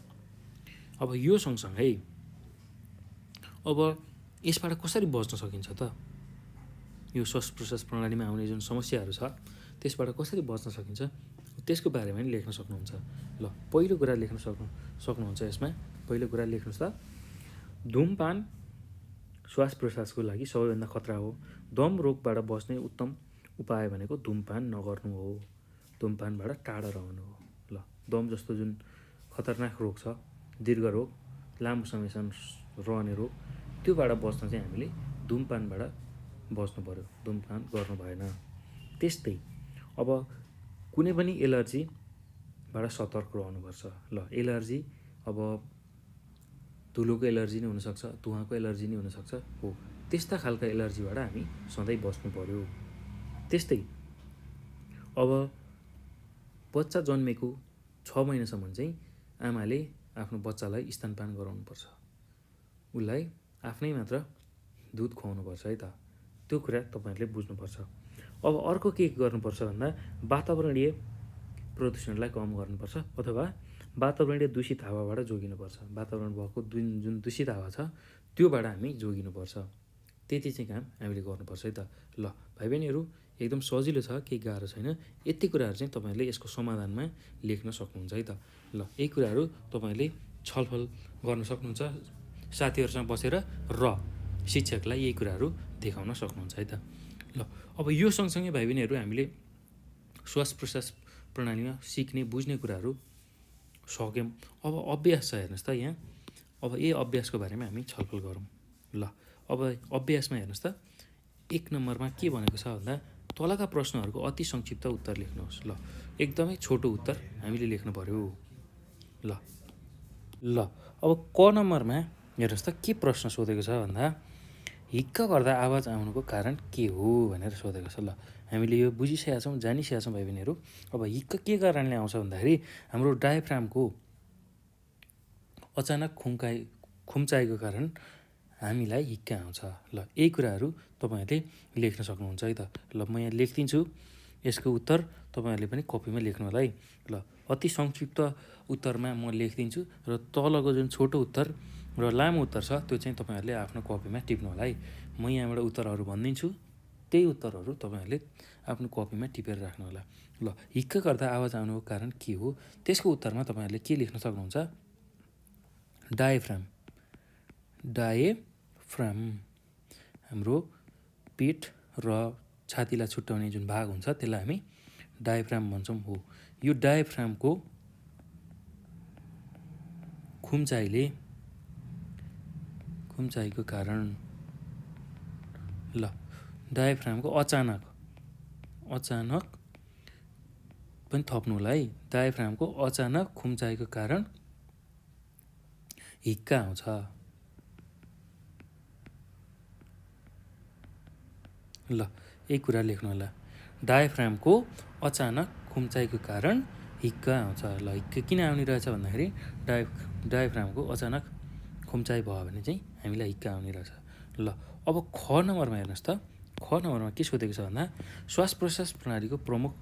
अब यो सँगसँगै अब यसबाट कसरी बच्न सकिन्छ त? यो श्वास प्रश्वास प्रणालीमा आउने जुन समस्याहरू छ त्यसबाट कसरी बच्न सकिन्छ त्यसको बारेमा पनि लेख्न सक्नुहुन्छ। ल पहिलो कुरा लेख्न सक्नुहुन्छ यसमा। पहिलो कुरा लेख्नुहोस् त, धुमपान श्वास प्रश्वासको लागि सबैभन्दा खतरा हो। दम रोगबाट बच्ने उत्तम उपाय भनेको धुमपान नगर्नु हो, धुमपानबाट टाढा रहनु हो। ल दम जस्तो जुन खतरनाक रोग छ, दीर्घ रोग, लामो समयसम्म रहने रोग, त्योबाट बच्न चाहिँ हामीले धुमपानबाट बच्नु पऱ्यो, धुमपान गर्नु भएन। त्यस्तै अब कुनै पनि एलर्जीबाट सतर्क रहनुपर्छ। ल एलर्जी अब धुलोको एलर्जी नै हुनसक्छ, धुवाँको एलर्जी नै हुनसक्छ हो, त्यस्ता खालका एलर्जीबाट हामी सधैँ बच्नु पऱ्यो। त्यस्तै अब बच्चा जन्मेको 6 महिनासम्म चाहिँ आमाले आफ्नो बच्चालाई स्तनपान गराउनुपर्छ, उसलाई आफ्नै मात्र दुध खुवाउनुपर्छ है त। त्यो कुरा तपाईँहरूले बुझ्नुपर्छ। अब अर्को के गर्नुपर्छ भन्दा वातावरणीय प्रदूषणलाई कम गर्नुपर्छ अथवा वातावरणीय दूषित हावाबाट जोगिनुपर्छ। वातावरण भएको जुन दूषित हावा छ त्योबाट हामी जोगिनुपर्छ। त्यति चाहिँ काम हामीले गर्नुपर्छ है त। ल भाइ बहिनीहरू, एकदम सजिलो छ, केही गाह्रो छैन। यति कुराहरू चाहिँ तपाईँहरूले यसको समाधानमा लेख्न सक्नुहुन्छ है त। ल यही कुराहरू तपाईँहरूले छलफल गर्न सक्नुहुन्छ साथीहरूसँग बसेर, र शिक्षकलाई यही कुराहरू देखाउन सक्नुहुन्छ है त। ल अब यो सँगसँगै भाइ बहिनीहरू हामीले श्वास प्रश्वास प्रणालीमा सिक्ने बुझ्ने कुराहरू सक्यौँ। अब अभ्यास छ, हेर्नुहोस् त यहाँ। अब यही अभ्यासको बारेमा हामी छलफल गरौँ। ल अब अभ्यासमा हेर्नुहोस् त, 1 नम्बरमा के भनेको छ भन्दा तलका प्रश्नहरूको अति संक्षिप्त उत्तर लेख्नुहोस्। ल एकदमै छोटो उत्तर हामीले लेख्नु पऱ्यो। ल अब क नम्बरमा हेर्नुहोस् त के प्रश्न सोधेको छ भन्दा हिक्क गर्दा आवाज आउनुको कारण के हो भनेर सोधेको छ। ल हामीले यो बुझिसकेका छौँ, जानिसकेका छौँ भाइ बहिनीहरू। अब हिक्क के कारणले आउँछ भन्दाखेरि हाम्रो डायफ्रामको अचानक खुम्चाएको कारण हामीलाई हिक्क आउँछ। ल यही कुराहरू तपाईँहरूले लेख्न सक्नुहुन्छ है त। ल म यहाँ लेखिदिन्छु यसको उत्तर, तपाईँहरूले पनि कपीमा लेख्नु होला है। ल अति संक्षिप्त उत्तरमा म लेखिदिन्छु र तलको जुन छोटो उत्तर र लामो उत्तर छ त्यो चाहिँ तपाईँहरूले आफ्नो कपीमा टिप्नु होला है। म यहाँबाट उत्तरहरू भनिदिन्छु, त्यही उत्तरहरू तपाईँहरूले आफ्नो कपीमा टिपेर राख्नु होला। ल हिक्क गर्दा आवाज आउनुको कारण के हो, त्यसको उत्तरमा तपाईँहरूले के लेख्न सक्नुहुन्छ? डायफ्राम हाम्रो पेट र छातीलाई छुट्याउने जुन भाग हुन्छ त्यसलाई हामी डायफ्राम भन्छौँ हो। यो डायफ्रामको खुम्चाइको कारण, ल डायफ्रामको अचानक पनि थप्नु होला है। डायफ्रामको अचानक खुम्चाइको कारण हिक्का आउँछ। ल यही कुरा लेख्नु होला, डायफ्रामको अचानक खुम्चाइको कारण हिक्का आउँछ। ल हिक्का किन आउने रहेछ भन्दाखेरि डायफ्रामको अचानक खुम्चाइ भयो भने चाहिँ हामीलाई हिक्का आउने रहेछ। ल अब ख नम्बरमा हेर्नुहोस् त, ख नम्बरमा के सोधेको छ भन्दा श्वास प्रश्वास प्रणालीको प्रमुख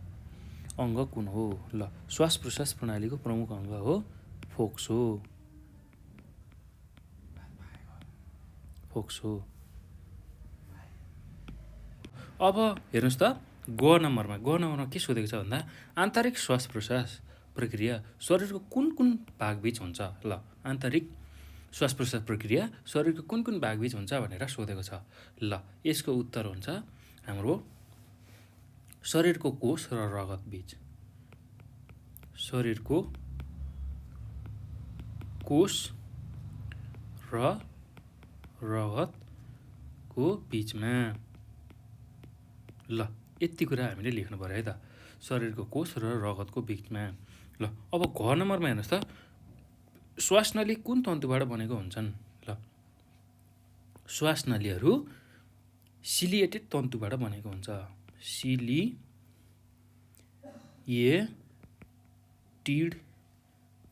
अङ्ग कुन हो? ल श्वास प्रश्वास प्रणालीको प्रमुख अङ्ग हो फोक्सो। अब हेर्नुहोस् त ग नम्बरमा के सोधेको छ भन्दा आन्तरिक श्वास प्रश्वास प्रक्रिया शरीरको कुन भागबीच हुन्छ? ल आन्तरिक श्वास प्रश्वास प्रक्रिया शरीरको कुन भागबीच हुन्छ भनेर सोधेको छ। ल यसको उत्तर हुन्छ हाम्रो शरीरको कोष र रगत बीच। शरीरको कोष र रगतको बीचमा। ल यति कुरा हामीले लेख्नु पर्यो है त, शरीरको कोष र रगतको बिचमा। ल अब घ नम्बरमा हेर्नुहोस् त, श्वासनली कुन तन्तुबाट बनेको हुन्छन्? ल श्वासनलीहरू सिलिएटेड तन्तुबाट बनेको हुन्छ। सिलिएटेड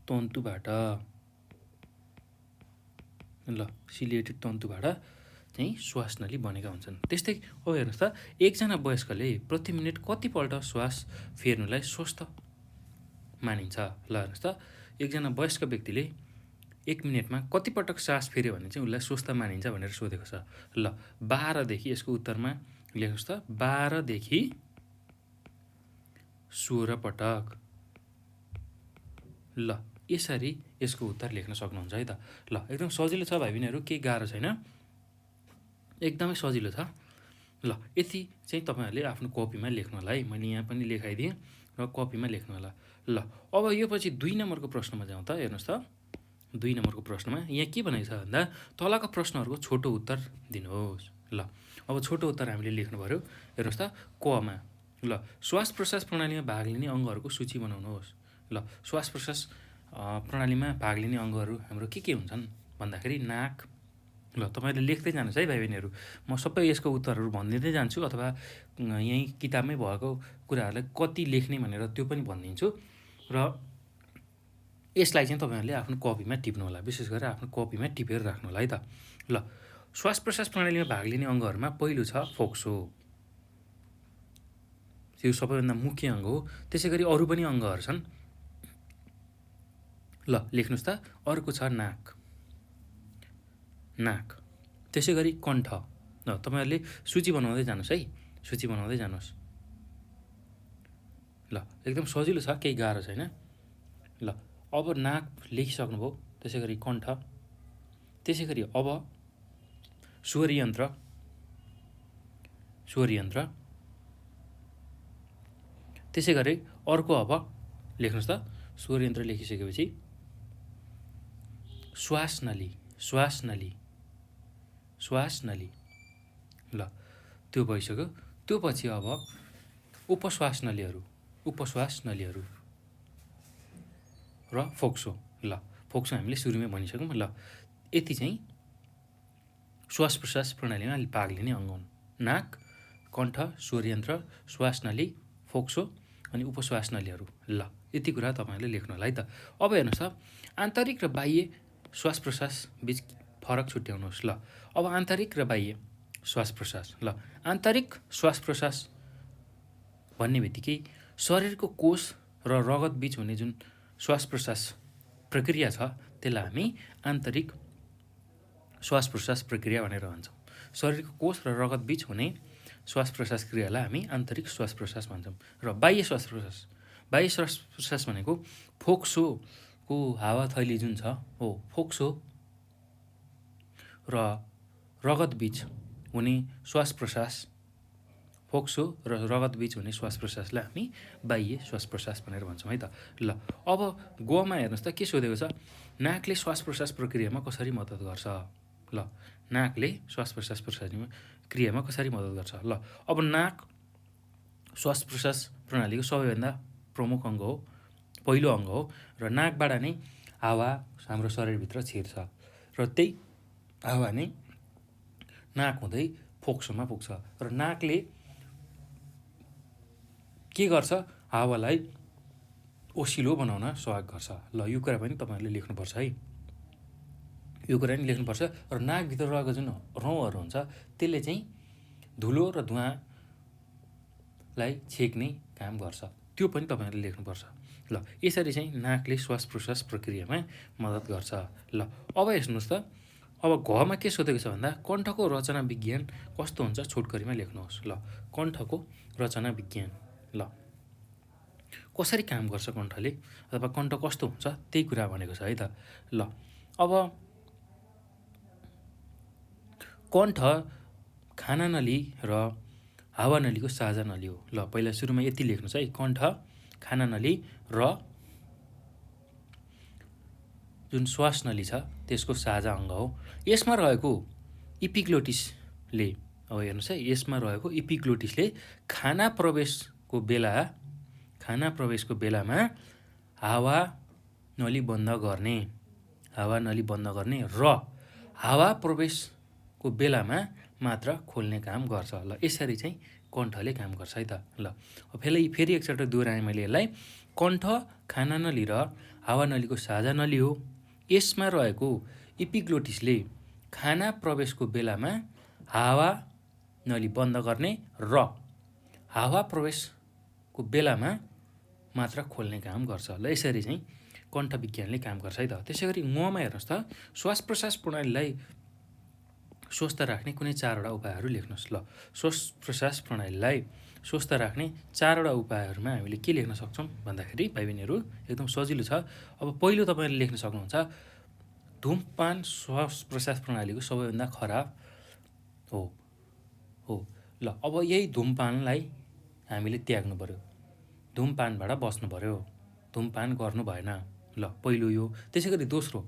तन्तुबाट, ल सिलिएटेड तन्तुबाट चाहिँ श्वासनली बनेका हुन्छन्। त्यस्तै अब हेर्नुहोस् त, एकजना वयस्कले प्रति मिनट कतिपल्ट श्वास फेर्नुलाई स्वस्थ मानिन्छ? ल हेर्नुहोस् त, एकजना वयस्क व्यक्तिले 1 मिनटमा कतिपटक सास फेर्यो भने चाहिँ उसलाई स्वस्थ मानिन्छ भनेर सोधेको छ। ल 12 देखि यसको उत्तरमा लेख्नुहोस् त, 12 देखि 16 पटक। ल यसरी यसको उत्तर लेख्न सक्नुहुन्छ है त। ल एकदम सजिलो छ भाइ बहिनीहरू, केही गाह्रो छैन, एकदमै सजिलो छ। ल यति चाहिँ तपाईँहरूले आफ्नो कपीमा लेख्नु होला है, मैले यहाँ पनि लेखाइदिएँ र कपीमा लेख्नु होला। ल अब यो पछि 2 नम्बरको प्रश्नमा जाउँ त। हेर्नुहोस् त, 2 नम्बरको प्रश्नमा यहाँ के भनेको छ भन्दा, तलका प्रश्नहरूको छोटो उत्तर दिनुहोस्। ल अब छोटो उत्तर हामीले लेख्नु पऱ्यो। हेर्नुहोस् त, कमा, ल श्वास प्रश्वास प्रणालीमा भाग लिने अङ्गहरूको सूची बनाउनुहोस्। ल श्वास प्रश्वास प्रणालीमा भाग लिने अङ्गहरू हाम्रो के हुन्छन् भन्दाखेरि नाक। ल तपाईँहरूले लेख्दै जानुहोस् है भाइ बहिनीहरू, म सबै यसको उत्तरहरू भनिदिँदै जान्छु, अथवा यहीँ किताबमै भएको कुराहरूलाई कति लेख्ने भनेर त्यो पनि भनिदिन्छु। र यसलाई चाहिँ तपाईँहरूले आफ्नो कपीमा टिप्नु होला, विशेष गरेर आफ्नो कपीमा टिपेर राख्नु होला है त। ल श्वास प्रश्वास प्रणालीमा भाग लिने अङ्गहरूमा पहिलो छ फोक्सो, त्यो सबैभन्दा मुख्य अङ्ग हो। त्यसै गरी अरू पनि अङ्गहरू छन्। ल लेख्नुहोस् त, अर्को छ नाक, नाक। त्यसै गरी कण्ठ। ल तपाईँहरूले सूची बनाउँदै जानुहोस् है, सूची बनाउँदै जानुहोस्। ल एकदम सजिलो छ, केही गाह्रो छैन। ल अब नाक लेखिसक्नुभयो, त्यसै गरी कण्ठ, त्यसै गरी अब स्वरयन्त्र, स्वरयन्त्र, त्यसै गरी अर्को अब लेख्नुहोस् त, स्वरयन्त्र लेखिसकेपछि श्वासनली, श्वासनली, श्वासनली। ल त्यो भइसक्यो। त्यो पछि अब उपश्वासनलीहरू, उपश्वासनलीहरू र फोक्सो। ल फोक्सो हामीले सुरुमै भनिसक्यौँ। ल यति चाहिँ श्वास प्रश्वास प्रणालीमा भाग लिने अङ्ग हुन्। नाक, कण्ठ, स्वरयन्त्र, श्वासनली, फोक्सो अनि उपश्वासनलीहरू। ल यति कुरा तपाईँहरूले लेख्नु होला है त। अब हेर्नुहोस् त, आन्तरिक र बाह्य श्वास प्रश्वास बिच फरक छुट्याउनुहोस्। ल अब आन्तरिक र बाह्य श्वास प्रश्वास। ल आन्तरिक श्वास प्रश्वास भन्ने बित्तिकै शरीरको कोष र रगत बिच हुने जुन श्वास प्रश्वास प्रक्रिया छ त्यसलाई हामी आन्तरिक श्वास प्रश्वास प्रक्रिया भनेर भन्छौँ। शरीरको कोष र रगत बिच हुने श्वास प्रश्वास क्रियालाई हामी आन्तरिक श्वास प्रश्वास भन्छौँ। र बाह्य श्वास प्रश्वास, बाह्य श्वास प्रश्वास भनेको फोक्सोको हावा थैली जुन छ हो, फोक्सो र रगत बिच हुने श्वास प्रश्वास, फोक्सो र रगत बिच हुने श्वास प्रश्वासलाई हामी बाह्य श्वास प्रश्वास भनेर भन्छौँ है त। ल अब गमा हेर्नुहोस् त, के सोधेको छ, नाकले श्वास प्रश्वास प्रक्रियामा कसरी मद्दत गर्छ? ल नाकले श्वास प्रश्वास क्रियामा कसरी मद्दत गर्छ? ल अब नाक श्वास प्रश्वास प्रणालीको सबैभन्दा प्रमुख अङ्ग हो, पहिलो अङ्ग हो, र नाकबाट नै हावा हाम्रो शरीरभित्र छिर्छ र त्यही हावा नै नाक हुँदै फोक्सोमा पुग्छ र नाकले के गर्छ, हावालाई ओसिलो बनाउन सहयोग गर्छ। ल यो कुरा पनि तपाईँहरूले लेख्नुपर्छ है, यो कुरा पनि लेख्नुपर्छ। र नाकभित्र रहेको जुन रौँहरू हुन्छ त्यसले चाहिँ धुलो र धुवाँलाई छेक्ने काम गर्छ, त्यो पनि तपाईँहरूले लेख्नुपर्छ। ल यसरी चाहिँ नाकले श्वास प्रश्वास प्रक्रियामा मद्दत गर्छ। ल अब हेर्नुहोस् त, अब घमा के सोधेको छ भन्दा कण्ठको रचना विज्ञान कस्तो हुन्छ छोटकरीमा लेख्नुहोस्। ल कण्ठको रचना विज्ञान, ल कसरी काम गर्छ कण्ठले, अथवा कण्ठ कस्तो हुन्छ त्यही कुरा भनेको छ है त। ल अब कण्ठ खानानली र हावानलीको साझा नली हो। ल पहिला सुरुमा यति लेख्नुहोस् है, कण्ठ खानानली र जुन श्वास नली छ त्यसको साझा अङ्ग हो। यसमा रहेको इपिग्लोटिसले अब हेर्नुहोस् है, यसमा रहेको इपिग्लोटिसले खाना प्रवेशको बेलामा हावा नली बन्द गर्ने र हावा प्रवेशको बेलामा मात्र खोल्ने काम गर्छ। ल यसरी चाहिँ कण्ठले काम गर्छ है त। ल फेरि एकचोटि दोहोऱ्याएँ मैले यसलाई। कण्ठ खाना नली र हावा नलीको साझा नली हो। यसमा रहेको इपिग्लोटिसले खाना प्रवेशको बेलामा हावा नली बन्द गर्ने र हावा प्रवेशको बेलामा मात्र खोल्ने काम गर्छ। ल यसरी चाहिँ कण्ठ विज्ञानले काम गर्छ है त। त्यसै गरी ङमा हेर्नुहोस् त, श्वास प्रश्वास प्रणालीलाई स्वस्थ राख्ने कुनै 4वटा उपायहरू लेख्नुहोस्। ल श्वास प्रश्वास प्रणालीलाई स्वस्थ राख्ने 4वटा उपायहरूमा हामीले के लेख्न सक्छौँ भन्दाखेरि भाइ बहिनीहरू एकदम सजिलो छ। अब पहिलो तपाईँले लेख्न सक्नुहुन्छ, धुमपान श्वास प्रश्वास प्रणालीको सबैभन्दा खराब हो। ल अब यही धुमपानलाई हामीले त्याग्नु पर्यो, धुमपानबाट बस्नु पर्यो, धुमपान गर्नु भएन। ल पहिलो यो। त्यसै गरी दोस्रो,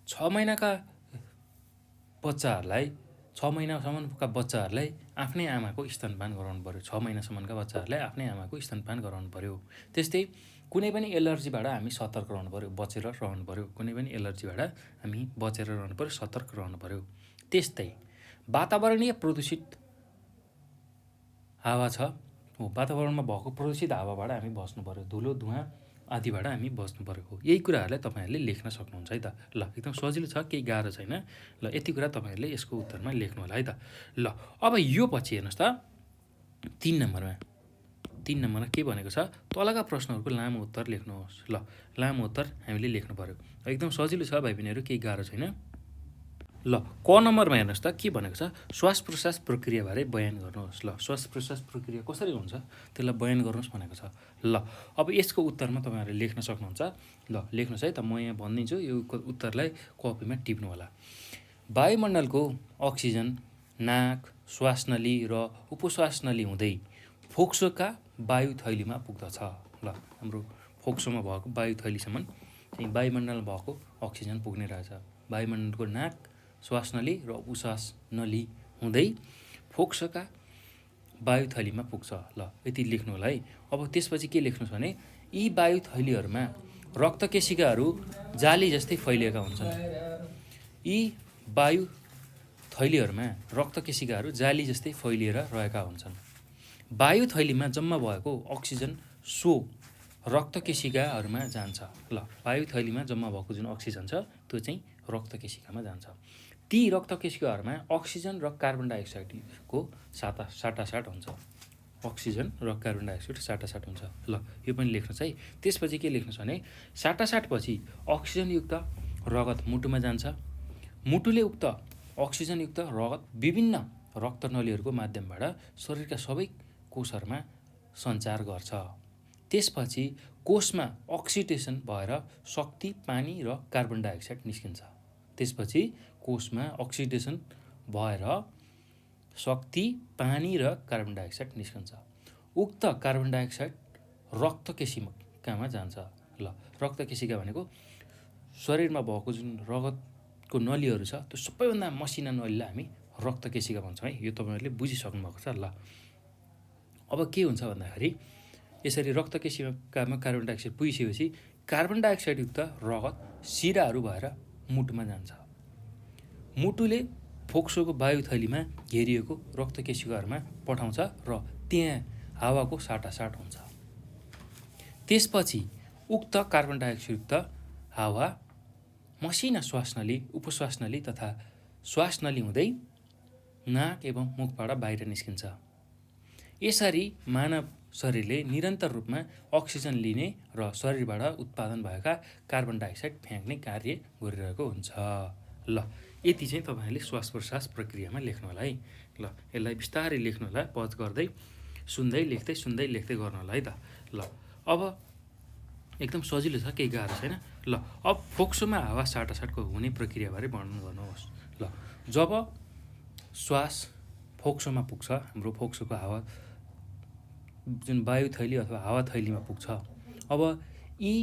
6 महिनाका बच्चाहरूलाई आफ्नै आमाको स्तनपान गराउनु पर्यो। 6 महिनासम्मका बच्चाहरूलाई आफ्नै आमाको स्तनपान गराउनु पर्यो। त्यस्तै कुनै पनि एलर्जीबाट हामी सतर्क रहनु पर्यो, बचेर रहनु पर्यो। कुनै पनि एलर्जीबाट हामी बचेर रहनु पर्यो, सतर्क रहनु पर्यो। त्यस्तै वातावरणीय प्रदूषित हावा छ, वातावरणमा भएको प्रदूषित हावाबाट हामी बस्नु पर्यो, धुलो धुवाँ आदिबाट हामी बस्नु पर्यो। यही कुराहरूलाई तपाईँहरूले लेख्न सक्नुहुन्छ है त। ल एकदम सजिलो छ, केही गाह्रो छैन। ल यति कुरा तपाईँहरूले यसको उत्तरमा लेख्नु होला है त। ल अब यो पछि हेर्नुहोस् त, 3 नम्बरमा के भनेको छ, तलका प्रश्नहरूको लामो उत्तर लेख्नुहोस्। ल लामो उत्तर हामीले लेख्नु पर्यो। एकदम सजिलो छ भाइ बहिनीहरू, केही गाह्रो छैन। ल क नम्बरमा हेर्नुहोस् त, के भनेको छ, श्वास प्रश्वास प्रक्रियाबारे बयान गर्नुहोस्। ल श्वास प्रश्वास प्रक्रिया कसरी हुन्छ त्यसलाई बयान गर्नुहोस् भनेको छ। ल अब यसको उत्तरमा तपाईँहरूले लेख्न सक्नुहुन्छ। ल लेख्नुहोस् है त, म यहाँ भनिदिन्छु, यो उत्तरलाई कपीमा टिप्नु होला। वायुमण्डलको अक्सिजन नाक, श्वासनली र उपश्वास नली हुँदै फोक्सोका वायु थैलीमा पुग्दछ। ल हाम्रो फोक्सोमा भएको वायु थैलीसम्म चाहिँ वायुमण्डलमा भएको अक्सिजन पुग्ने रहेछ। वायुमण्डलको नाक, श्वासनली र उपश्वास नली हुँदै फोक्सोका वायु थैलीमा पुग्छ। ल यति लेख्नु होला है। अब त्यसपछि के लेख्नुहोस् भने, यी वायु थैलीहरूमा रक्तकेशिकाहरू जाली जस्तै फैलिएका हुन्छन्। यी वायु थैलीहरूमा रक्तकेशिकाहरू जाली जस्तै फैलिएर रहेका हुन्छन्। वायु थैलीमा जम्मा भएको अक्सिजन सो रक्तकेशिकाहरूमा जान्छ। ल वायु थैलीमा जम्मा भएको जुन अक्सिजन छ त्यो चाहिँ रक्तकेशिकामा जान्छ। ती रक्तकेशिकाहरूमा अक्सिजन र कार्बन डाइअक्साइडको साटासाट हुन्छ। अक्सिजन र कार्बन डाइअक्साइड साटासाट हुन्छ। ल यो पनि लेख्नुहोस् है। त्यसपछि के लेख्नुहोस् भने, साटासाटपछि अक्सिजनयुक्त रगत मुटुमा जान्छ। मुटुले उक्त अक्सिजनयुक्त रगत विभिन्न रक्तनलीहरूको माध्यमबाट शरीरका सबै कोषहरूमा सञ्चार गर्छ। त्यसपछि कोषमा अक्सिडेसन भएर शक्ति, पानी र कार्बन डाइअक्साइड निस्किन्छ। त्यसपछि कोषमा अक्सिडेसन भएर शक्ति, पानी र कार्बन डाइअक्साइड निस्कन्छ। उक्त कार्बन डाइअक्साइड रक्तकेशिकामा जान्छ। ल रक्तकेशिका भनेको शरीरमा भएको जुन रगतको नलीहरू छ त्यो सबैभन्दा मसिना नलीलाई हामी रक्तकेशिका भन्छौँ है। यो तपाईँहरूले बुझिसक्नु भएको छ। ल अब के हुन्छ भन्दाखेरि, यसरी रक्तकेशिकामा कार्बन डाइअक्साइड पुगिसकेपछि कार्बन डाइअक्साइडयुक्त रगत सिराहरू भएर मुटुमा जान्छ। मुटुले फोक्सोको वायु थैलीमा घेरिएको रक्तकेशिकाहरूमा पठाउँछ र त्यहाँ हावाको साटासाट हुन्छ। त्यसपछि उक्त कार्बन डाइअक्साइडयुक्त हावा मसिना श्वासनली, उपश्वासनली तथा श्वासनली हुँदै नाक एवं मुखबाट बाहिर निस्किन्छ। यसरी मानव शरीरले निरन्तर रूपमा अक्सिजन लिने र शरीरबाट उत्पादन भएका कार्बन डाइअक्साइड फ्याँक्ने कार्य गरिरहेको हुन्छ। ल यति चाहिँ तपाईँहरूले श्वास प्रश्वास प्रक्रियामा लेख्नु होला है। ल यसलाई बिस्तारै लेख्नु होला, पज गर्दै सुन्दै लेख्दै गर्नु होला है त। ल अब एकदम सजिलो छ, केही गाह्रो छैन। ल अब फोक्सोमा हावा साटासाटको हुने प्रक्रियाबारे वर्णन गर्नुहोस्। ल जब श्वास फोक्सोमा पुग्छ, हाम्रो फोक्सोको हावा जुन वायु थैली अथवा हावा थैलीमा पुग्छ, अब यी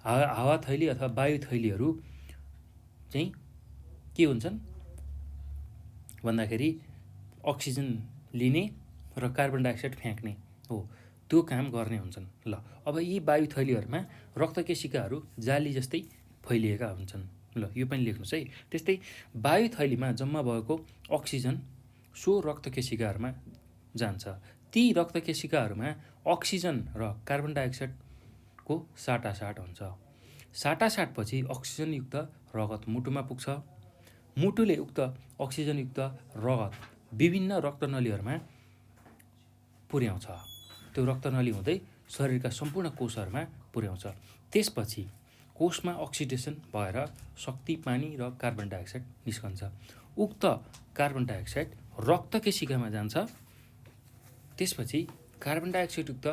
हावा थैली अथवा वायु थैलीहरू चाहिँ के हुन्छन्, भन्दाखेरि अक्सिजन लिने र कार्बन डाइअक्साइड फ्याँक्ने हो, त्यो काम गर्ने हुन्छन्। ल अब यी वायु थैलीहरूमा रक्तकेशिकाहरू जाली जस्तै फैलिएका हुन्छन्। ल यो पनि लेख्नुहोस् है। त्यस्तै वायु थैलीमा जम्मा भएको अक्सिजन सो रक्तकेशिकाहरूमा जान्छ। ती रक्तकेशिकाहरूमा अक्सिजन र कार्बन डाइअक्साइडको साटासाट हुन्छ। साटासाटपछि अक्सिजनयुक्त रगत मुटुमा पुग्छ। मुटुले उक्त अक्सिजनयुक्त रगत विभिन्न रक्तनलीहरूमा पुर्याउँछ। त्यो रक्तनली हुँदै शरीरका सम्पूर्ण कोषहरूमा पुर्याउँछ। त्यसपछि कोषमा अक्सिडेसन भएर शक्ति, पानी र कार्बन डाइअक्साइड निस्कन्छ। उक्त कार्बन डाइअक्साइड रक्तकेशिकामा जान्छ। त्यसपछि कार्बन डाइअक्साइडयुक्त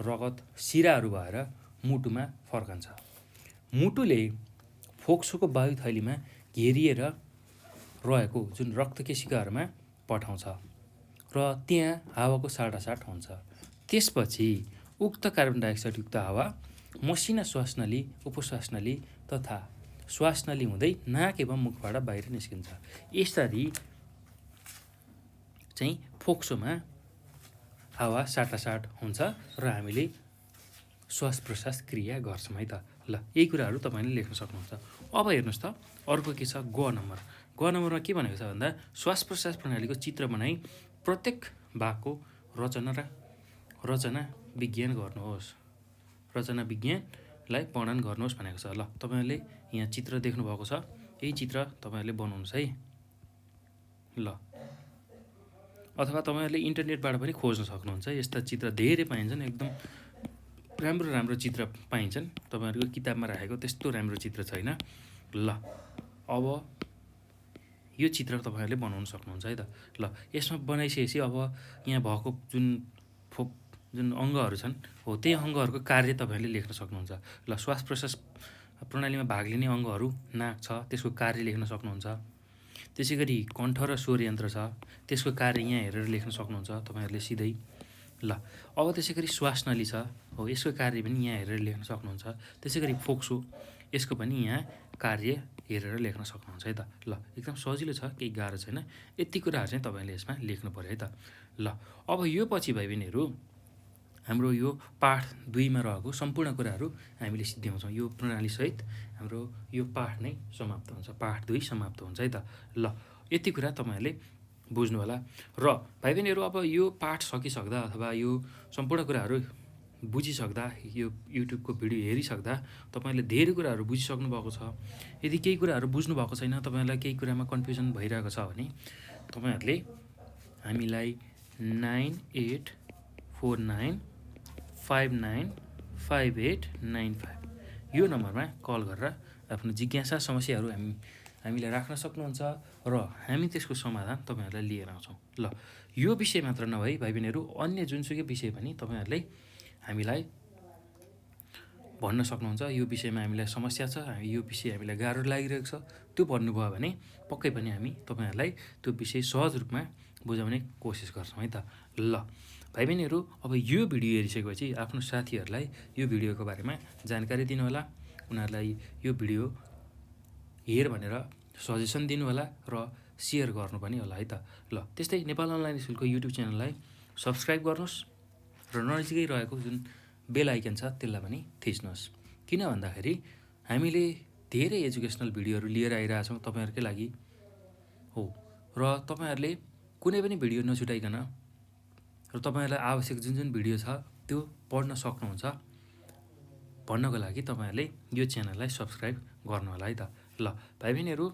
रगत सिराहरू भएर मुटुमा फर्कन्छ। मुटुले फोक्सोको वायु थैलीमा घेरिएर रहेको जुन रक्तकेशिकाहरूमा पठाउँछ र त्यहाँ हावाको साटासाट हुन्छ। त्यसपछि उक्त कार्बन डाइअक्साइडयुक्त हावा मसिना श्वासनली, उपश्वासनली तथा श्वासनली हुँदै नाक एवं मुखबाट बाहिर निस्किन्छ। यसरी चाहिँ फोक्सोमा हावा साटासाट हुन्छ र हामीले श्वास प्रश्वास क्रिया गर्छौँ है त। ल यही कुराहरू तपाईँले लेख्न सक्नुहुन्छ। अब हेर्नुहोस् त अर्को के छ, ग नम्बर। ग नम्बरमा के भनेको छ भन्दा श्वास प्रश्वास प्रणालीको चित्र बनाई प्रत्येक भागको रचना विज्ञान गर्नुहोस्। रचना विज्ञानलाई वर्णन गर्नुहोस् भनेको छ। ल तपाईँहरूले यहाँ चित्र देख्नुभएको छ, यही चित्र तपाईँहरूले बनाउनुहोस् है। ल अथवा तपाईँहरूले इन्टरनेटबाट पनि खोज्न सक्नुहुन्छ। यस्ता चित्र धेरै पाइन्छन्, एकदम राम्रो राम्रो चित्र पाइन्छन्। तपाईँहरूको किताबमा राखेको त्यस्तो राम्रो चित्र छैन। ल अब यो चित्र तपाईँहरूले बनाउन सक्नुहुन्छ है त। ल यसमा बनाइसकेपछि अब यहाँ भएको जुन अङ्गहरू छन् हो, त्यही अङ्गहरूको कार्य तपाईँहरूले लेख्न सक्नुहुन्छ। ल श्वास प्रश्वास प्रणालीमा भाग लिने अङ्गहरू नाक छ, त्यसको कार्य लेख्न सक्नुहुन्छ। त्यसै गरी कण्ठ र स्वर यन्त्र छ, त्यसको कार्य यहाँ हेरेर लेख्न सक्नुहुन्छ तपाईँहरूले सिधै। ल अब त्यसै गरी श्वासनली छ हो, यसको कार्य पनि यहाँ हेरेर लेख्न सक्नुहुन्छ। त्यसै गरी फोक्सो, यसको पनि यहाँ कार्य हेरेर लेख्न सक्नुहुन्छ है त। ल एकदम सजिलो छ, केही गाह्रो छैन। यति कुराहरू चाहिँ तपाईँले यसमा लेख्नु पऱ्यो है त। ल अब यो पछि भाइ बहिनीहरू हाम्रो यो पाठ 2मा रहेको सम्पूर्ण कुराहरू हामीले सिद्ध्याउँछौँ। यो प्रणालीसहित हाम्रो यो पाठ नै समाप्त हुन्छ, पाठ 2 समाप्त हुन्छ है त। ल यति कुरा तपाईँहरूले बुझ्नु होला। र भाइ बहिनीहरू अब यो पाठ सकिसक्दा अथवा यो सम्पूर्ण कुराहरू बुझिसक्दा, यो युट्युबको भिडियो हेरिसक्दा तपाईँहरूले धेरै कुराहरू बुझिसक्नु भएको छ। यदि केही कुराहरू बुझ्नु भएको छैन, तपाईँहरूलाई केही कुरामा कन्फ्युजन भइरहेको छ भने तपाईँहरूले हामीलाई 9849595895 यो नम्बरमा कल गरेर आफ्नो जिज्ञासा समस्याहरू हामीलाई राख्न सक्नुहुन्छ र हामी त्यसको समाधान तपाईँहरूलाई लिएर आउँछौँ। ल यो विषय मात्र नभई भाइ बहिनीहरू अन्य जुनसुकै विषय पनि तपाईँहरूले हामीलाई भन्न सक्नुहुन्छ। यो विषयमा हामीलाई समस्या छ, यो विषय हामीलाई गाह्रो लागिरहेको छ, त्यो भन्नुभयो भने पक्कै पनि हामी तपाईँहरूलाई त्यो विषय सहज रूपमा बुझाउने कोसिस गर्छौँ है त। ल भाइ बहिनीहरू अब यो भिडियो हेरिसकेपछि आफ्नो साथीहरूलाई यो भिडियोको बारेमा जानकारी दिनुहोला, उनीहरूलाई यो भिडियो हेर भनेर सजेसन दिनुहोला र सेयर गर्नु पनि होला है त। ल त्यस्तै नेपाल अनलाइन स्कुलको युट्युब च्यानललाई सब्सक्राइब गर्नुहोस् र नजिकै रहेको जुन बेल आइकन छ त्यसलाई पनि थिच्नुहोस्। किन भन्दाखेरि हामीले धेरै एजुकेसनल भिडियोहरू लिएर आइरहेछौँ तपाईँहरूकै लागि हो, र तपाईँहरूले कुनै पनि भिडियो नछुटाइकन र तपाईँहरूलाई आवश्यक जुन जुन भिडियो छ त्यो पढ्न सक्नुहुन्छ भन्नको लागि तपाईँहरूले यो च्यानललाई सब्सक्राइब गर्नु होला है त। ल भाइ बहिनीहरू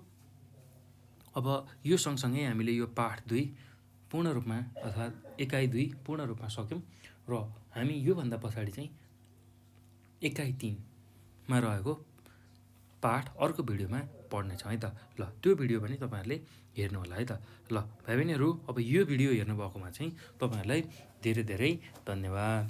अब यो सँगसँगै हामीले यो पाठ 2 पूर्ण रूपमा अथवा एकाइ 2 पूर्ण रूपमा सक्यौँ र हामी योभन्दा पछाडि चाहिँ एकाइ 3मा रहेको पाठ अर्को भिडियोमा पढ्नेछौँ है त। ल त्यो भिडियो पनि तपाईँहरूले हेर्नु होला है त। ल भाइ बहिनीहरू अब यो भिडियो हेर्नुभएकोमा चाहिँ तपाईँहरूलाई धेरै धेरै धन्यवाद।